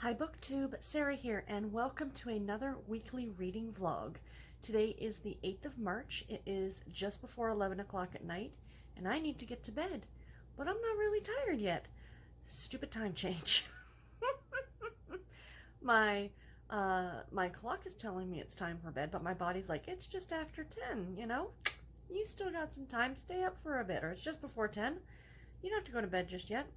Hi BookTube, Sarah here, and welcome to another weekly reading vlog. Today is the 8th of March. It is just before 11 o'clock at night, and I need to get to bed, but I'm not really tired yet. Stupid time change. My clock is telling me it's time for bed, but my body's like, it's just after 10, you know? You still got some time, stay up for a bit, or it's just before 10. You don't have to go to bed just yet.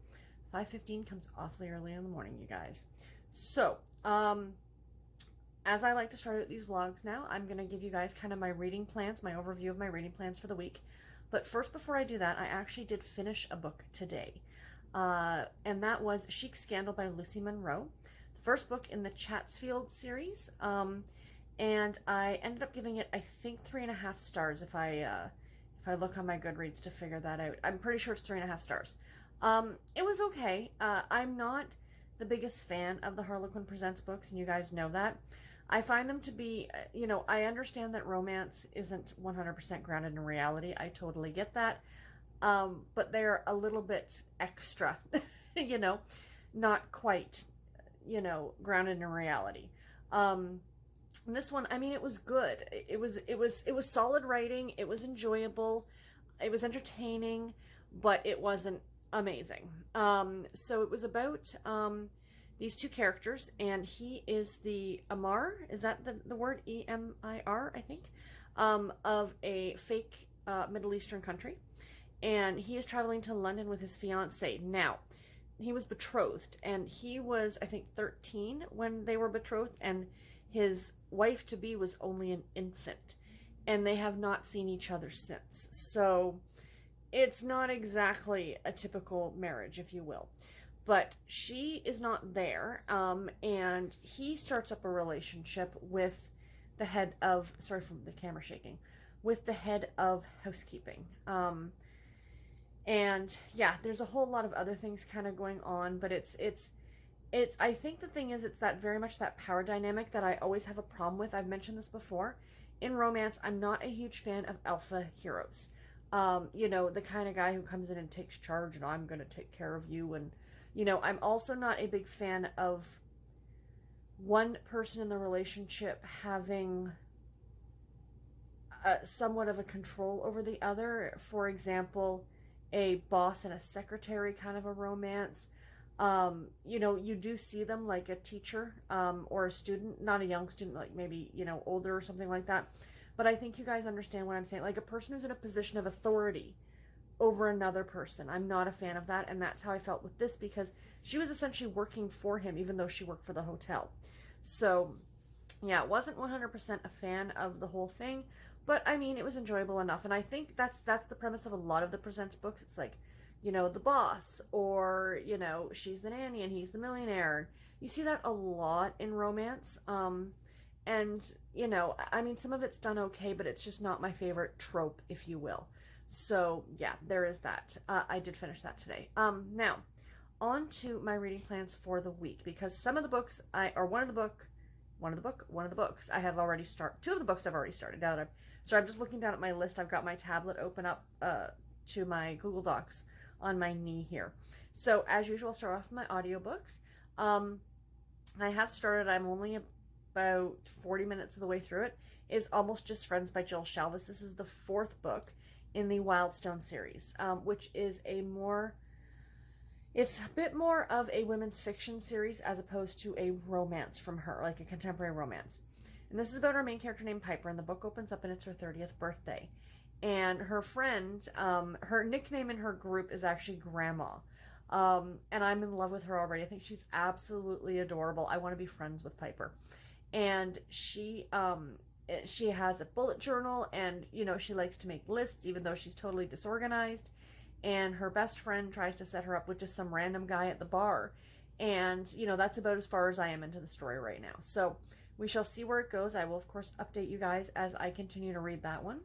5:15 comes awfully early in the morning, you guys. So, as I like to start out these vlogs now, I'm going to give you guys kind of my reading plans, my overview of my reading plans for the week. But first, before I do that, I actually did finish a book today. And that was Chic Scandal by Lucy Monroe, the first book in the Chatsfield series. And I ended up giving it, I think, 3.5 stars if I look on my Goodreads to figure that out. I'm pretty sure it's 3.5 stars. It was okay. I'm not the biggest fan of the Harlequin Presents books, and you guys know that. I find them to be, I understand that romance isn't 100% grounded in reality. I totally get that. But they're a little bit extra, not quite, grounded in reality. This one, I mean, it was good. It was solid writing. It was enjoyable. It was entertaining, but it wasn't amazing. So it was about these two characters, and he is the Emir, is that the word? Emir, I think, of a fake Middle Eastern country. And he is traveling to London with his fiancée. Now, he was betrothed, and he was, I think, 13 when they were betrothed, and his wife-to-be was only an infant. And they have not seen each other since. So it's not exactly a typical marriage, if you will. But she is not there, and he starts up a relationship with the head of, sorry for the camera shaking, with the head of housekeeping. And yeah, there's a whole lot of other things kind of going on, but it's, I think the thing is, it's that very much that power dynamic that I always have a problem with. I've mentioned this before. In romance, I'm not a huge fan of alpha heroes. The kind of guy who comes in and takes charge and I'm going to take care of you. And, I'm also not a big fan of one person in the relationship having somewhat of a control over the other. For example, a boss and a secretary kind of a romance. You do see them like a teacher or a student, not a young student, like maybe, older or something like that. But I think you guys understand what I'm saying. Like a person who's in a position of authority over another person. I'm not a fan of that. And that's how I felt with this, because she was essentially working for him, even though she worked for the hotel. So, yeah, wasn't 100% a fan of the whole thing. But, I mean, it was enjoyable enough. And I think that's the premise of a lot of the Presents books. It's like, the boss, or, she's the nanny and he's the millionaire. You see that a lot in romance. And, I mean, some of it's done okay, but it's just not my favorite trope, if you will. So, yeah, there is that. I did finish that today. Now, on to my reading plans for the week, because some of the books, one of the books I have already started. Two of the books I've already started. So I'm just looking down at my list. I've got my tablet open up to my Google Docs on my knee here. So, as usual, I'll start off with my audiobooks. I have started, I'm only about 40 minutes of the way through it, is Almost Just Friends by Jill Shalvis. This is the 4th book in the Wildstone series, which is it's a bit more of a women's fiction series as opposed to a romance from her, like a contemporary romance. And this is about our main character named Piper, and the book opens up and it's her 30th birthday. And her friend, her nickname in her group is actually Grandma. And I'm in love with her already. I think she's absolutely adorable. I want to be friends with Piper. And she has a bullet journal, and, she likes to make lists, even though she's totally disorganized. And her best friend tries to set her up with just some random guy at the bar. And, that's about as far as I am into the story right now. So we shall see where it goes. I will, of course, update you guys as I continue to read that one.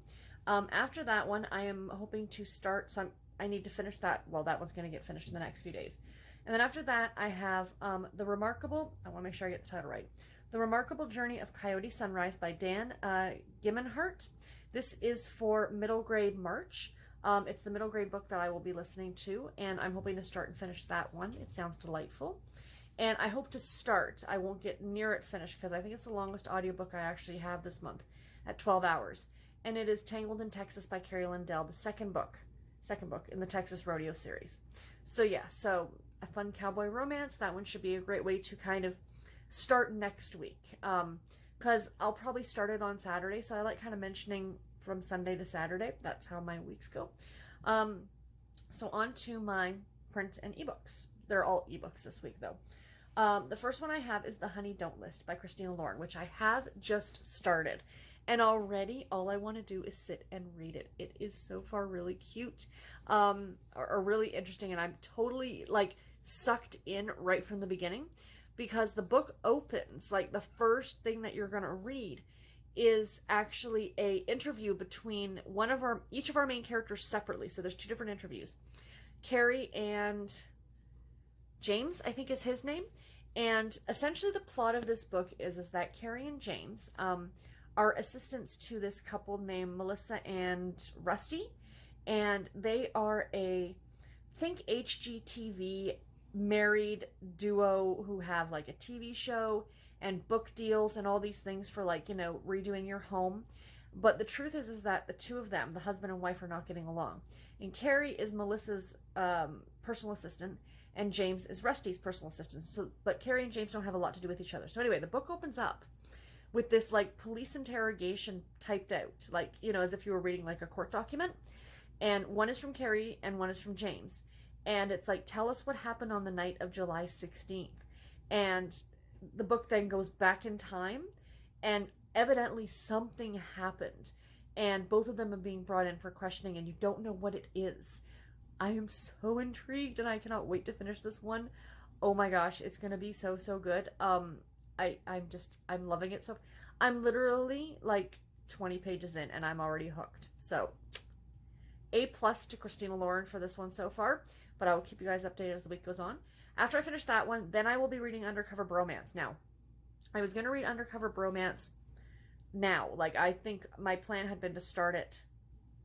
After that one, I am hoping to start, I need to finish that. Well, that one's going to get finished in the next few days. And then after that, I have The Remarkable, I want to make sure I get the title right, The Remarkable Journey of Coyote Sunrise by Dan Gemeinhart. This is for middle grade March. It's the middle grade book that I will be listening to, and I'm hoping to start and finish that one. It sounds delightful. And I hope to start. I won't get near it finished because I think it's the longest audiobook I actually have this month at 12 hours. And it is Tangled in Texas by Carrie Lindell, the second book in the Texas Rodeo series. So yeah, so a fun cowboy romance. That one should be a great way to kind of start next week. Because I'll probably start it on Saturday, so I like kind of mentioning from Sunday to Saturday. That's how my weeks go. So on to my print and ebooks. They're all ebooks this week, though. The first one I have is The Honey Don't List by Christina Lauren, which I have just started. And already, all I want to do is sit and read it. It is so far really cute, or really interesting, and I'm totally, like, sucked in right from the beginning, because the book opens, like, the first thing that you're going to read is actually a interview between each of our main characters separately. So there's two different interviews. Carrie and James, I think is his name. And essentially the plot of this book is that Carrie and James are assistants to this couple named Melissa and Rusty. And they are think HGTV married duo who have like a TV show and book deals and all these things for, like, you know, redoing your home. But the truth is that the two of them, the husband and wife, are not getting along. And Carrie is Melissa's personal assistant, and James is Rusty's personal assistant. But Carrie and James don't have a lot to do with each other. So anyway, the book opens up with this, like, police interrogation typed out, like, you know, as if you were reading like a court document. And one is from Carrie and one is from James. And it's like, tell us what happened on the night of July 16th. And the book then goes back in time, and evidently something happened. And both of them are being brought in for questioning, and you don't know what it is. I am so intrigued, and I cannot wait to finish this one. Oh my gosh, it's going to be so, so good. I'm loving it. So I'm literally like 20 pages in, and I'm already hooked. So A+ to Christina Lauren for this one so far, but I will keep you guys updated as the week goes on. After I finish that one, then I will be reading Undercover Bromance. Now, I was going to read Undercover Bromance now. Like, I think my plan had been to start it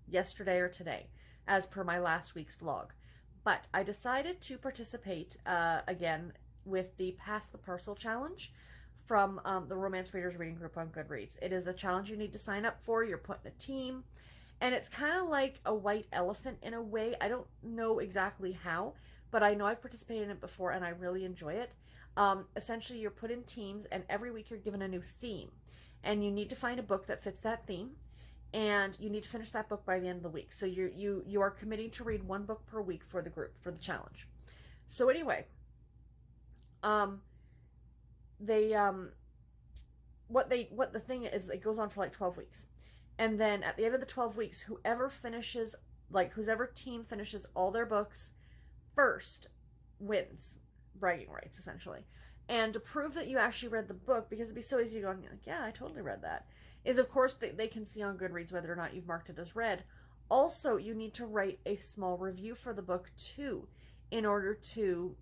yesterday or today, as per my last week's vlog. But I decided to participate again with the Pass the Parcel challenge from the Romance Readers Reading Group on Goodreads. It is a challenge you need to sign up for. You're put in a team. And it's kind of like a white elephant in a way. I don't know exactly how, but I know I've participated in it before and I really enjoy it. Essentially, you're put in teams, and every week you're given a new theme. And you need to find a book that fits that theme, and you need to finish that book by the end of the week. So you are committing to read one book per week for the group, for the challenge. So anyway, what the thing is, it goes on for like 12 weeks. And then at the end of the 12 weeks, whoever team finishes all their books first wins bragging rights, essentially. And to prove that you actually read the book, because it'd be so easy to go, like, yeah, I totally read that, is, of course, they can see on Goodreads whether or not you've marked it as read. Also, you need to write a small review for the book, too, in order to,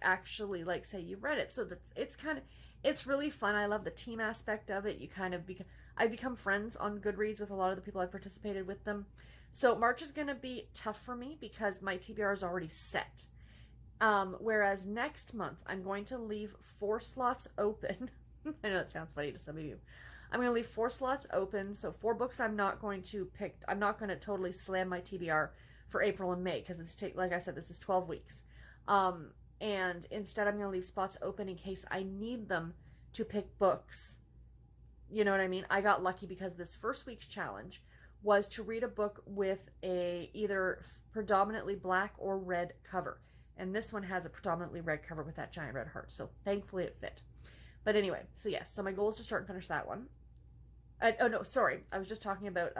actually, say you've read it. So it's really fun. I love the team aspect of it. You kind of I become friends on Goodreads with a lot of the people I've participated with them. So March is going to be tough for me because my TBR is already set. Whereas next month, I'm going to leave 4 slots open. I know that sounds funny to some of you. I'm going to leave 4 slots open. So 4 books I'm not going to totally slam my TBR for April and May, because like I said, this is 12 weeks. And instead I'm going to leave spots open in case I need them to pick books. You know what I mean? I got lucky because this first week's challenge was to read a book with a either predominantly black or red cover. And this one has a predominantly red cover with that giant red heart. So thankfully it fit. But anyway, so yes. So my goal is to start and finish that one. Oh no, sorry. I was just talking about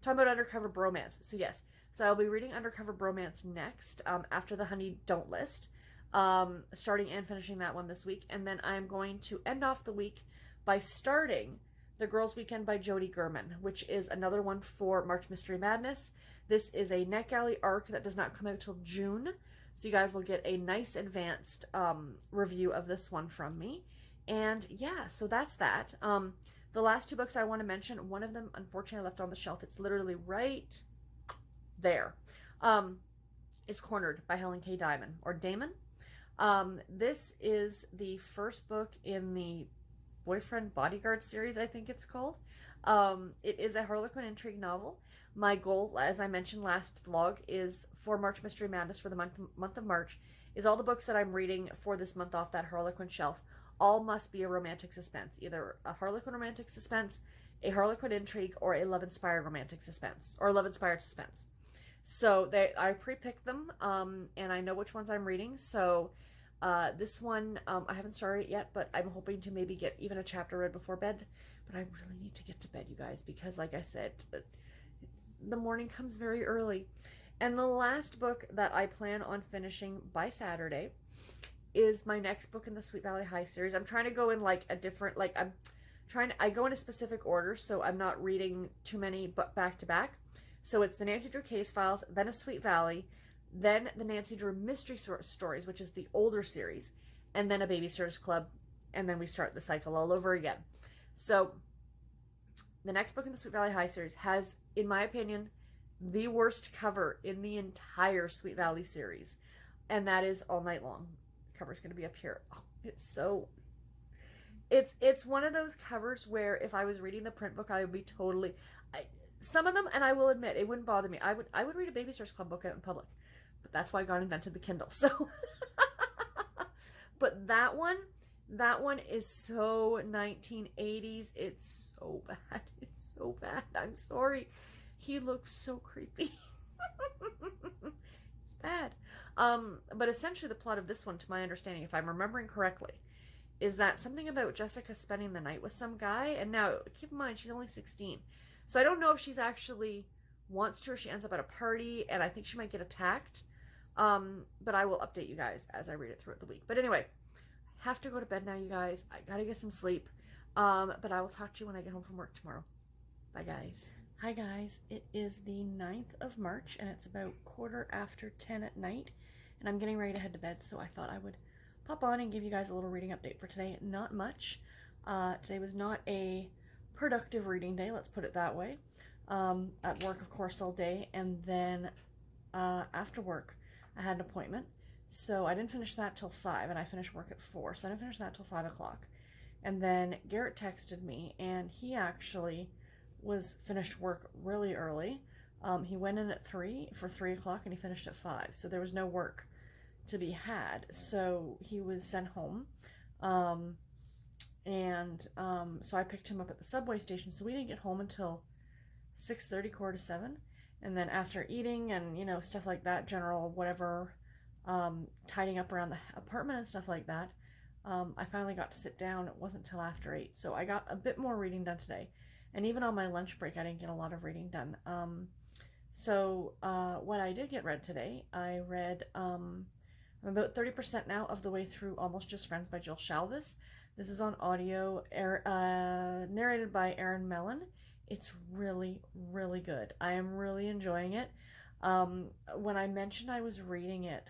Undercover Bromance. So yes. So I'll be reading Undercover Bromance next, after The Honey Don't List. Starting and finishing that one this week. And then I'm going to end off the week by starting The Girls' Weekend by Jody Gurman, which is another one for March Mystery Madness. This is a NetGalley arc that does not come out till June. So you guys will get a nice advanced review of this one from me. And yeah, so that's that. The last 2 books I want to mention, one of them, unfortunately, I left on the shelf. It's literally right there. Is Cornered by Helen K. Damon. This is the first book in the Boyfriend Bodyguard series, I think it's called. It is a Harlequin intrigue novel. My goal, as I mentioned last vlog, is for March Mystery Madness for the month of March, is all the books that I'm reading for this month off that Harlequin shelf all must be a romantic suspense, either a Harlequin romantic suspense, a Harlequin intrigue, or a love-inspired romantic suspense, or love-inspired suspense. So I pre-picked them, and I know which ones I'm reading. So this one, I haven't started it yet, but I'm hoping to maybe get even a chapter read before bed. But I really need to get to bed, you guys, because like I said, the morning comes very early. And the last book that I plan on finishing by Saturday is my next book in the Sweet Valley High series. I'm trying to go in like a different, I go in a specific order, so I'm not reading too many but back to back. So it's the Nancy Drew Case Files, then a Sweet Valley, then the Nancy Drew Mystery Stories, which is the older series, and then a Babysitter's Club, and then we start the cycle all over again. So the next book in the Sweet Valley High series has, in my opinion, the worst cover in the entire Sweet Valley series, and that is All Night Long. The cover's going to be up here. Oh, it's one of those covers where if I was reading the print book, I would be totally... some of them, and I will admit, it wouldn't bother me. I would read a Babysitter's Club book out in public, but that's why God invented the Kindle. So, but that one is so 1980s. It's so bad. It's so bad. I'm sorry. He looks so creepy. It's bad. But essentially the plot of this one, to my understanding, if I'm remembering correctly, is that something about Jessica spending the night with some guy. And now, keep in mind, she's only 16. So I don't know if she's actually wants to or she ends up at a party, and I think she might get attacked. But I will update you guys as I read it throughout the week. But anyway, I have to go to bed now, you guys. I gotta get some sleep. But I will talk to you when I get home from work tomorrow. Bye, guys. Hi, guys. It is the 9th of March, and it's about 10:15 at night. And I'm getting ready to head to bed, so I thought I would pop on and give you guys a little reading update for today. Not much. Today was not a productive reading day, let's put it that way. At work, of course, all day, and then after work I had an appointment, so I didn't finish that till 5, and I finished work at 4, so I didn't finish that till 5 o'clock. And then Garrett texted me, and he actually was finished work really early. He went in at 3 for 3 o'clock, and he finished at 5, so there was no work to be had, so he was sent home. So I picked him up at the subway station, so we didn't get home until 6:30, 6:45, and then after eating and, you know, stuff like that, general whatever, tidying up around the apartment and stuff like that, I finally got to sit down. It wasn't till after 8, so I got a bit more reading done today, and even on my lunch break I didn't get a lot of reading done. What I did get read today, I read, I'm about 30% now of the way through Almost Just Friends by Jill Shalvis. This is on audio, narrated by Erin Mellon. It's really, really good. I am really enjoying it. When I mentioned I was reading it,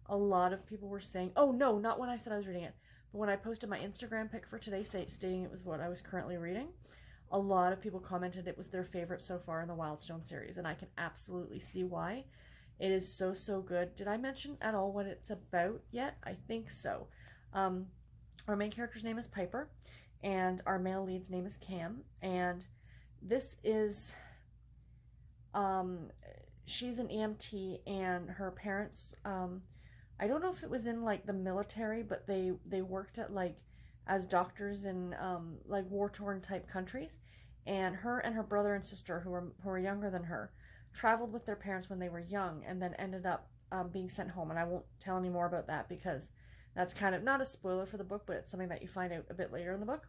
a lot of people were saying, oh no, not when I said I was reading it, but when I posted my Instagram pic for today stating it was what I was currently reading, a lot of people commented it was their favorite so far in the Wildstone series, and I can absolutely see why. It is so, so good. Did I mention at all what it's about yet? I think so. Our main character's name is Piper, and our male lead's name is Cam, and this is, she's an EMT, and her parents, I don't know if it was in, like, the military, but they worked at, like, as doctors in, like, war-torn type countries, and her brother and sister, who are younger than her, traveled with their parents when they were young, and then ended up being sent home, and I won't tell any more about that, because that's kind of not a spoiler for the book, but it's something that you find out a bit later in the book.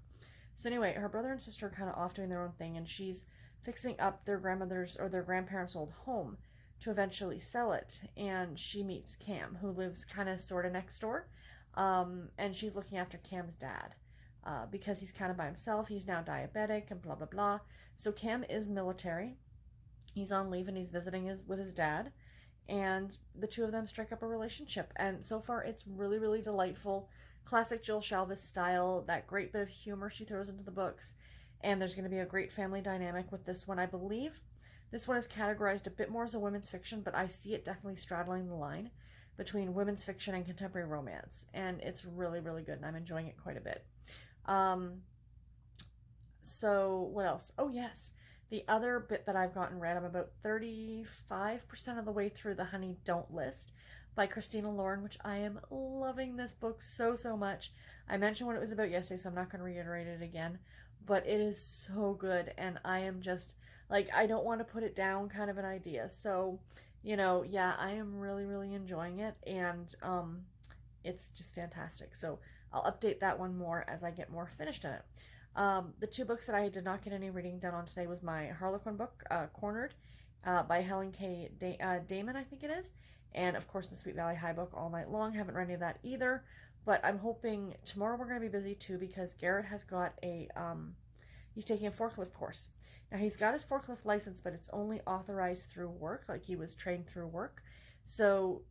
So anyway, her brother and sister are kind of off doing their own thing, and she's fixing up their grandmother's or their grandparents' old home to eventually sell it. And she meets Cam, who lives kind of sort of next door, and she's looking after Cam's dad because he's kind of by himself. He's now diabetic and blah, blah, blah. So Cam is military. He's on leave and he's visiting with his dad. And the two of them strike up a relationship, and so far it's really, really delightful. Classic Jill Shalvis style, that great bit of humor she throws into the books, and there's going to be a great family dynamic with this one. I believe this one is categorized a bit more as a women's fiction, but I see it definitely straddling the line. between women's fiction and contemporary romance, and it's really, really good, and I'm enjoying it quite a bit. So what else? Oh yes, the other bit that I've gotten read, I'm about 35% of the way through The Honey Don't List by Christina Lauren, which I am loving this book so, so much. I mentioned what it was about yesterday, so I'm not going to reiterate it again, but it is so good, and I am just, like, I don't want to put it down kind of an idea. So, you know, yeah, I am really, really enjoying it, and it's just fantastic. So I'll update that one more as I get more finished in it. The two books that I did not get any reading done on today was my Harlequin book, Cornered, by Helen K. Damon, I think it is, and of course the Sweet Valley High book, All Night Long. Haven't read any of that either, but I'm hoping tomorrow we're going to be busy too, because Garrett has got he's taking a forklift course. Now he's got his forklift license, but it's only authorized through work, like he was trained through work. So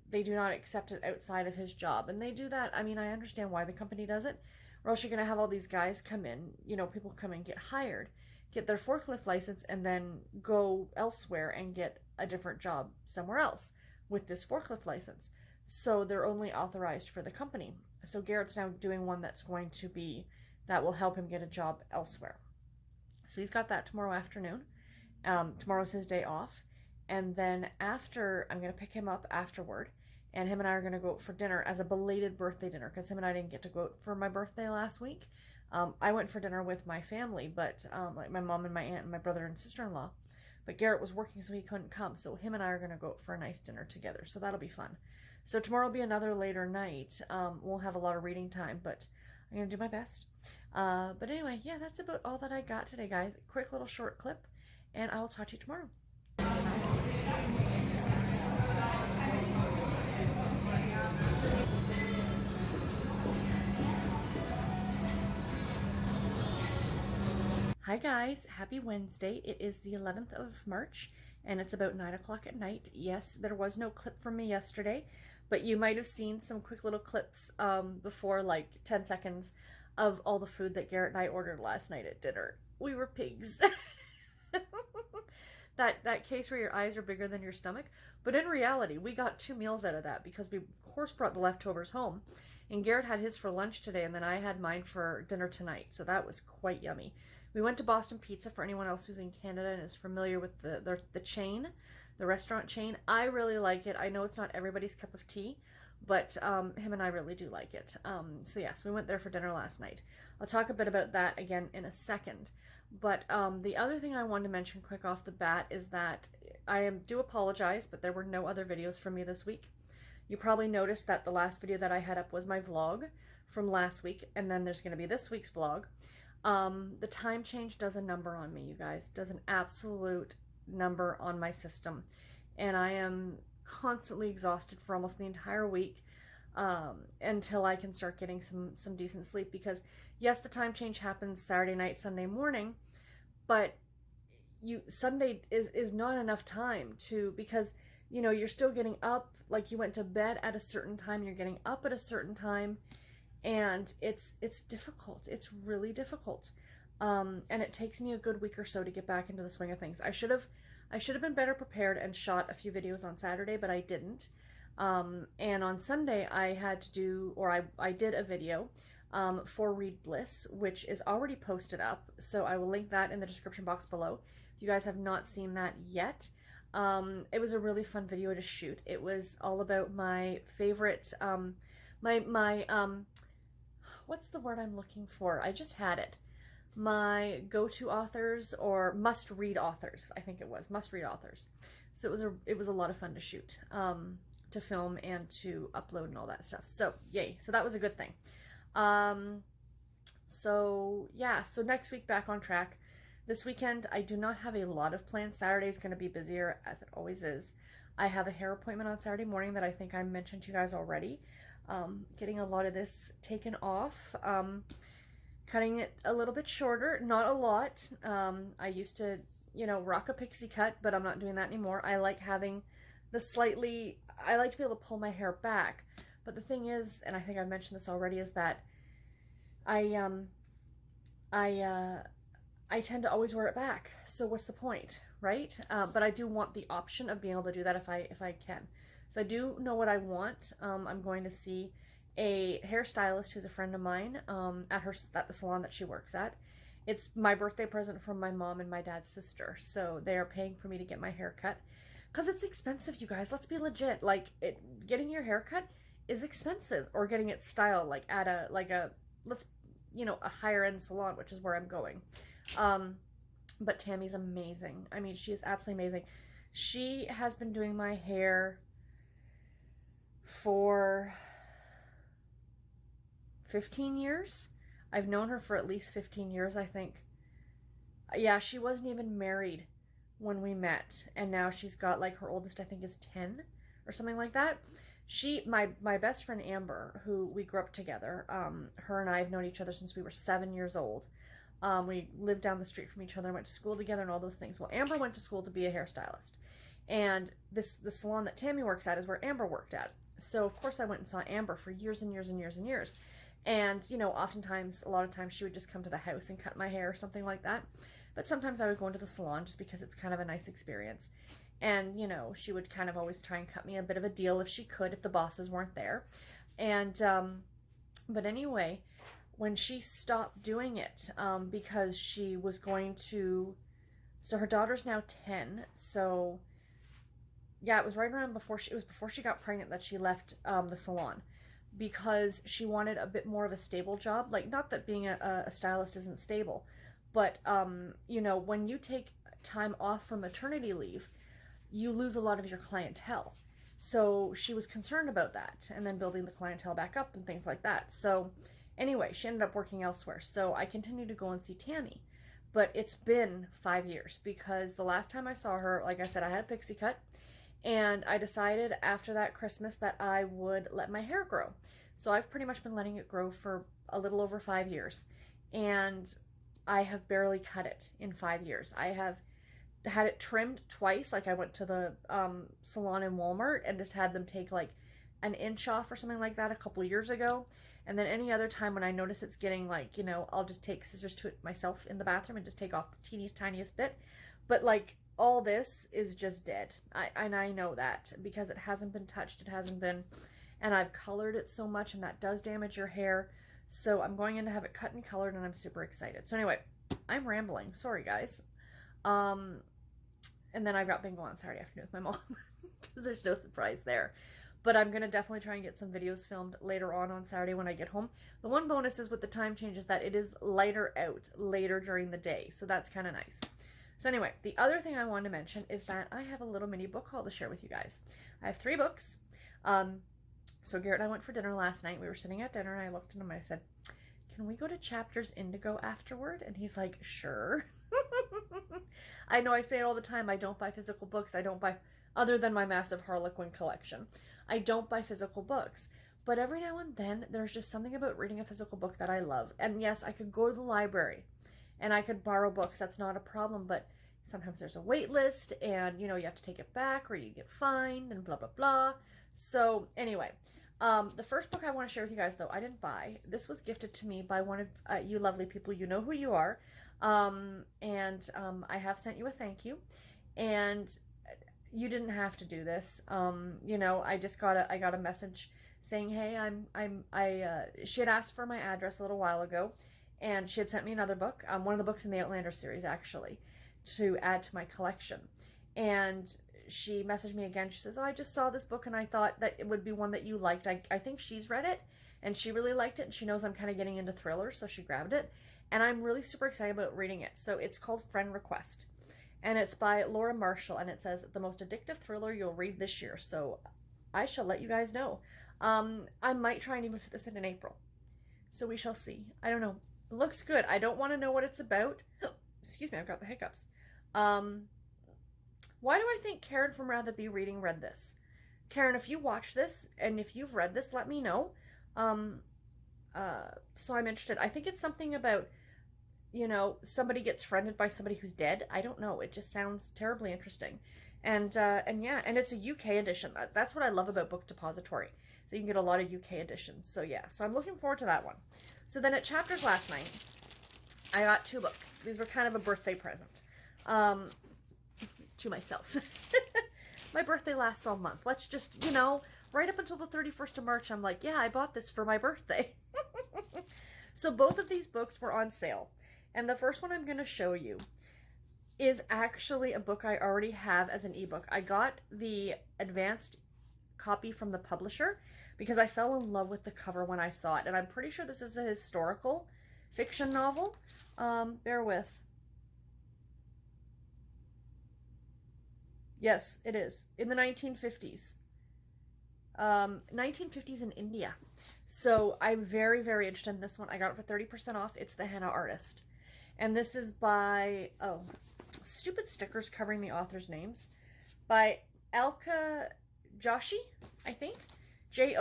they do not accept it outside of his job, and they do that. I mean, I understand why the company does it, or else you're going to have all these guys come in, you know, people come in, get hired, get their forklift license, and then go elsewhere and get a different job somewhere else with this forklift license. So they're only authorized for the company. So Garrett's now doing one that will help him get a job elsewhere. So he's got that tomorrow afternoon. Tomorrow's his day off. And then after, I'm going to pick him up afterward, and him and I are going to go out for dinner as a belated birthday dinner, because him and I didn't get to go out for my birthday last week. I went for dinner with my family, but like my mom and my aunt and my brother and sister-in-law. But Garrett was working, so he couldn't come. So him and I are going to go out for a nice dinner together. So that'll be fun. So tomorrow will be another later night. We'll have a lot of reading time, but I'm going to do my best. But anyway, yeah, that's about all that I got today, guys. Quick little short clip, and I will talk to you tomorrow. Hi guys, happy Wednesday. It is the 11th of March, and it's about 9 o'clock at night. Yes, there was no clip from me yesterday, but you might have seen some quick little clips before, like 10 seconds, of all the food that Garrett and I ordered last night at dinner. We were pigs. That case where your eyes are bigger than your stomach. But in reality, we got 2 meals out of that, because we, of course, brought the leftovers home. And Garrett had his for lunch today, and then I had mine for dinner tonight. So that was quite yummy. We went to Boston Pizza, for anyone else who's in Canada and is familiar with the chain, the restaurant chain. I really like it. I know it's not everybody's cup of tea, but him and I really do like it. So yes, we went there for dinner last night. I'll talk a bit about that again in a second. But the other thing I wanted to mention quick off the bat is that I do apologize, but there were no other videos from me this week. You probably noticed that the last video that I had up was my vlog from last week, and then there's going to be this week's vlog. The time change does a number on me, you guys. Does an absolute number on my system. And I am constantly exhausted for almost the entire week until I can start getting some decent sleep. Because, yes, the time change happens Saturday night, Sunday morning, but Sunday is not enough time because, you know, you're still getting up, like you went to bed at a certain time, you're getting up at a certain time, and it's difficult. It's really difficult. And it takes me a good week or so to get back into the swing of things. I should have been better prepared and shot a few videos on Saturday, but I didn't. And on Sunday I had to do, or I did a video for Read Bliss, which is already posted up. So I will link that in the description box below. If you guys have not seen that yet, it was a really fun video to shoot. It was all about my favorite, what's the word I'm looking for? I just had it. My go-to authors, or must-read authors, I think it was. Must-read authors. So it was a lot of fun to shoot, to film, and to upload and all that stuff. So, yay. So that was a good thing. So, yeah. So next week, back on track. This weekend, I do not have a lot of plans. Saturday is going to be busier, as it always is. I have a hair appointment on Saturday morning that I think I mentioned to you guys already. Getting a lot of this taken off, cutting it a little bit shorter, not a lot. I used to, you know, rock a pixie cut, but I'm not doing that anymore. I like having I like to be able to pull my hair back. But the thing is, and I think I've mentioned this already, is that I tend to always wear it back. So what's the point, right? But I do want the option of being able to do that if I can. So I do know what I want. I'm going to see a hairstylist who's a friend of mine at the salon that she works at. It's my birthday present from my mom and my dad's sister. So they are paying for me to get my hair cut. Because it's expensive, you guys. Let's be legit. Like, getting your hair cut is expensive. Or getting it styled, like, at a higher end salon, which is where I'm going. But Tammy's amazing. I mean, she is absolutely amazing. She has been doing my hair for 15 years. I've known her for at least 15 years, I think. Yeah, she wasn't even married when we met, and now she's got, like, her oldest, I think, is 10 or something like that. My best friend Amber, who we grew up together, her and I have known each other since we were 7 years old. We lived down the street from each other, went to school together and all those things. Well, Amber went to school to be a hairstylist. And the salon that Tammy works at is where Amber worked at. So, of course, I went and saw Amber for years and years and years and years. And, you know, oftentimes, a lot of times she would just come to the house and cut my hair or something like that. But sometimes I would go into the salon just because it's kind of a nice experience. And, you know, she would kind of always try and cut me a bit of a deal if she could, if the bosses weren't there. And, but anyway, when she stopped doing it, because she was going to, so her daughter's now 10, so, yeah, it was right around before she got pregnant that she left, the salon, because she wanted a bit more of a stable job. Like, not that being a stylist isn't stable, but, you know, when you take time off from maternity leave, you lose a lot of your clientele. So she was concerned about that, and then building the clientele back up and things like that. So anyway, she ended up working elsewhere. So I continued to go and see Tammy. But it's been 5 years, because the last time I saw her, like I said, I had a pixie cut. And I decided after that Christmas that I would let my hair grow. So I've pretty much been letting it grow for a little over 5 years. And I have barely cut it in 5 years. I have had it trimmed twice. Like, I went to the salon in Walmart and just had them take like an inch off or something like that a couple years ago. And then any other time when I notice it's getting, like, you know, I'll just take scissors to it myself in the bathroom and just take off the teeniest, tiniest bit. But, like, all this is just dead. I know that because it hasn't been touched. It hasn't been, and I've colored it so much, and that does damage your hair. So I'm going in to have it cut and colored, and I'm super excited. So anyway, I'm rambling. Sorry, guys. And then I've got bingo on Saturday afternoon with my mom, because there's no surprise there. But I'm going to definitely try and get some videos filmed later on Saturday when I get home. The one bonus is with the time change is that it is lighter out later during the day. So that's kind of nice. So anyway, the other thing I wanted to mention is that I have a little mini book haul to share with you guys. I have 3 books. So Garrett and I went for dinner last night. We were sitting at dinner and I looked at him and I said, "Can we go to Chapters Indigo afterward?" And he's like, "Sure." I know I say it all the time. I don't buy physical books. I don't buy, other than my massive Harlequin collection, I don't buy physical books. But every now and then, there's just something about reading a physical book that I love. And yes, I could go to the library and I could borrow books. That's not a problem. But sometimes there's a wait list and, you know, you have to take it back or you get fined and blah, blah, blah. So anyway, the first book I want to share with you guys, though, I didn't buy. This was gifted to me by one of you lovely people. You know who you are. I have sent you a thank you. And you didn't have to do this. You know, I got a message saying, "Hey, she had asked for my address a little while ago, and she had sent me another book, one of the books in the Outlander series, actually, to add to my collection." And she messaged me again. She says, "Oh, I just saw this book, and I thought that it would be one that you liked. I think she's read it, and she really liked it, and she knows I'm kind of getting into thrillers, so she grabbed it. And I'm really super excited about reading it. So it's called Friend Request. And it's by Laura Marshall, and it says, "The most addictive thriller you'll read this year." So I shall let you guys know. I might try and even fit this in April. So we shall see. I don't know. It looks good. I don't want to know what it's about. Excuse me, I've got the hiccups. Why do I think Karen from Rather Be Reading read this? Karen, if you watch this, and if you've read this, let me know. So I'm interested. I think it's something about, you know, somebody gets friended by somebody who's dead. I don't know. It just sounds terribly interesting. And yeah, and it's a UK edition. That's what I love about Book Depository. So you can get a lot of UK editions. So yeah, so I'm looking forward to that one. So then at Chapters last night, I got 2 books. These were kind of a birthday present to myself. my birthday lasts all month. Let's just, right up until the 31st of March, I'm like, yeah, I bought this for my birthday. So both of these books were on sale. And the first one I'm going to show you is actually a book I already have as an ebook. I got the advanced copy from the publisher because I fell in love with the cover when I saw it. And I'm pretty sure this is a historical fiction novel. Bear with. Yes, it is. In the 1950s. 1950s in India. So I'm very, very interested in this one. I got it for 30% off. It's The Henna Artist. And this is by, stupid stickers covering the author's names. By Alka Joshi, I think. Joshi.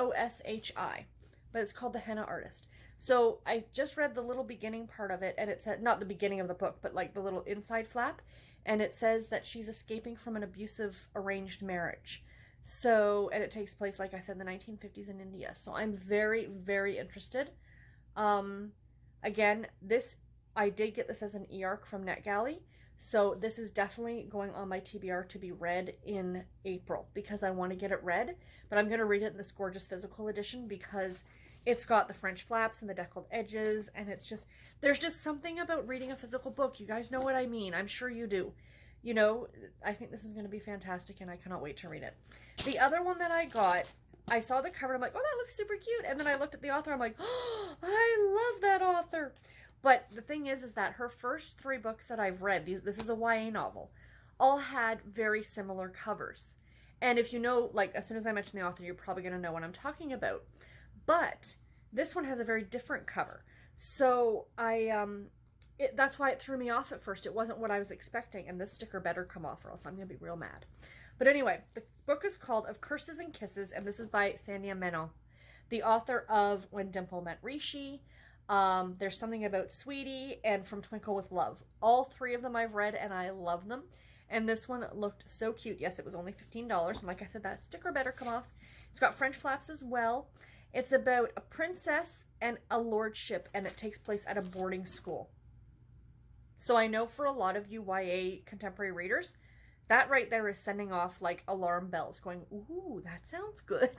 But it's called The Henna Artist. So I just read the little beginning part of it, and it said, not the beginning of the book, but like the little inside flap. And it says that she's escaping from an abusive arranged marriage. So, and it takes place, like I said, in the 1950s in India. So I'm very, very interested. Again, I did get this as an e-arc from NetGalley. So this is definitely going on my TBR to be read in April because I want to get it read. But I'm going to read it in this gorgeous physical edition because it's got the French flaps and the deckled edges. And it's just, there's just something about reading a physical book. You guys know what I mean. I'm sure you do. I think this is going to be fantastic and I cannot wait to read it. The other one that I got, I saw the cover and I'm like, oh, that looks super cute. And then I looked at the author, I'm like, oh, I love that author. But the thing is that her first 3 books that I've read, this is a YA novel, all had very similar covers. And if you know, like, as soon as I mention the author, you're probably going to know what I'm talking about. But this one has a very different cover. So that's why it threw me off at first. It wasn't what I was expecting, and this sticker better come off or else I'm going to be real mad. But anyway, the book is called Of Curses and Kisses, and this is by Sandhya Menon, the author of When Dimple Met Rishi, There's Something About Sweetie, and From Twinkle with Love. All 3 of them I've read, and I love them. And this one looked so cute. Yes, it was only $15, and like I said, that sticker better come off. It's got French flaps as well. It's about a princess and a lordship, and it takes place at a boarding school. So I know for a lot of you YA contemporary readers, that right there is sending off like alarm bells going, ooh, that sounds good.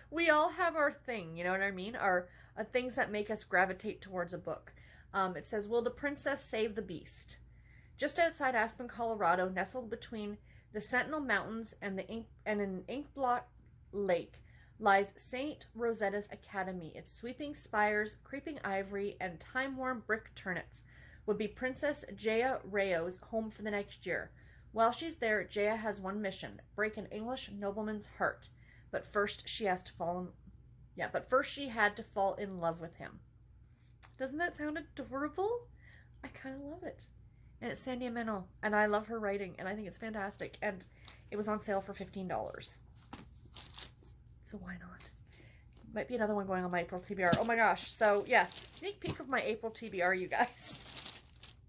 We all have our thing, you know what I mean? Our things that make us gravitate towards a book. It says, will the princess save the beast? Just outside Aspen, Colorado, nestled between the Sentinel Mountains and an inkblot lake, lies St. Rosetta's Academy. Its sweeping spires, creeping ivory, and time-worn brick turrets would be Princess Jaya Rayo's home for the next year. While she's there, Jaya has one mission: break an English nobleman's heart. But first, she had to fall in love with him. Doesn't that sound adorable? I kind of love it. And it's Sandhya Menon, and I love her writing, and I think it's fantastic. And it was on sale for $15. So why not? Might be another one going on my April TBR. Oh my gosh. So yeah, sneak peek of my April TBR, you guys.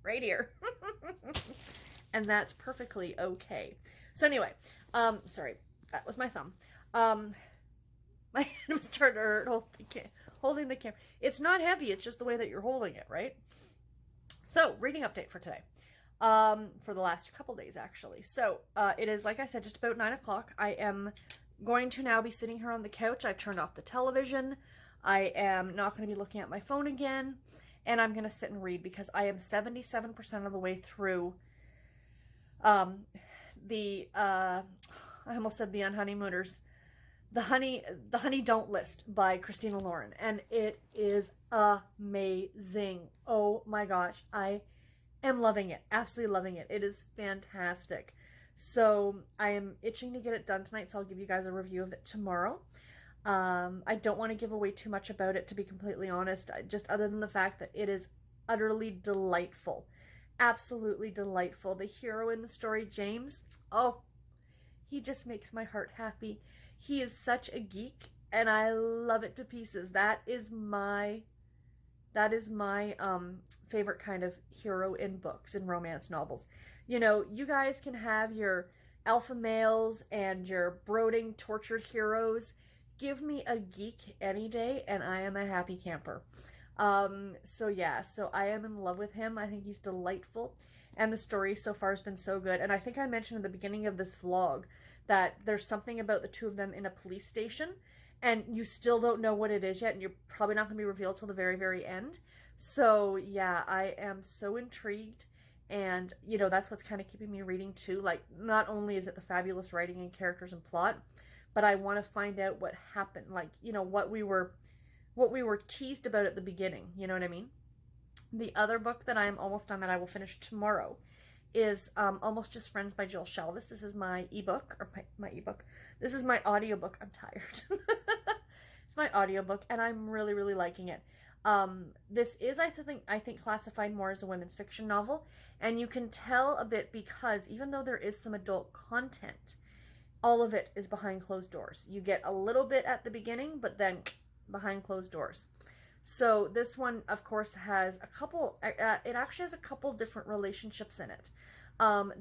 Right here. And that's perfectly okay. So anyway, sorry, that was my thumb. My hand was starting to hurt holding the camera. It's not heavy, it's just the way that you're holding it, right? So, reading update for today. For the last couple days, actually. So, it is, like I said, just about 9 o'clock. I am going to now be sitting here on the couch. I've turned off the television. I am not going to be looking at my phone again. And I'm going to sit and read because I am 77% of the way through I almost said The Unhoneymooners. The Honey Don't List by Christina Lauren. And it is amazing. Oh my gosh. I am loving it. Absolutely loving it. It is fantastic. So I am itching to get it done tonight, so I'll give you guys a review of it tomorrow. I don't want to give away too much about it, to be completely honest, just other than the fact that it is utterly delightful. Absolutely delightful. The hero in the story, James, oh, he just makes my heart happy. He is such a geek, and I love it to pieces. That is my favorite kind of hero in books, in romance novels. You know, you guys can have your alpha males and your brooding, tortured heroes. Give me a geek any day, and I am a happy camper. So yeah, so I am in love with him. I think he's delightful. and the story so far has been so good. And I think I mentioned at the beginning of this vlog that there's something about the two of them in a police station, and you still don't know what it is yet, and you're probably not going to be revealed till the very, very end. So yeah, I am so intrigued, and you know, that's what's kind of keeping me reading too. Like, not only is it the fabulous writing and characters and plot, but I want to find out what happened, like, you know, what we were teased about at the beginning, you know what I mean? The other book that I am almost done that I will finish tomorrow is Almost Just Friends by Jill Shalvis. This is my ebook, or my ebook. This is my audiobook. I'm tired. It's my audiobook, and I'm really, really liking it. This is, I think, classified more as a women's fiction novel, and you can tell a bit because even though there is some adult content, all of it is behind closed doors. You get a little bit at the beginning, but then behind closed doors. So this one, of course, has a couple, it actually has a couple different relationships in it.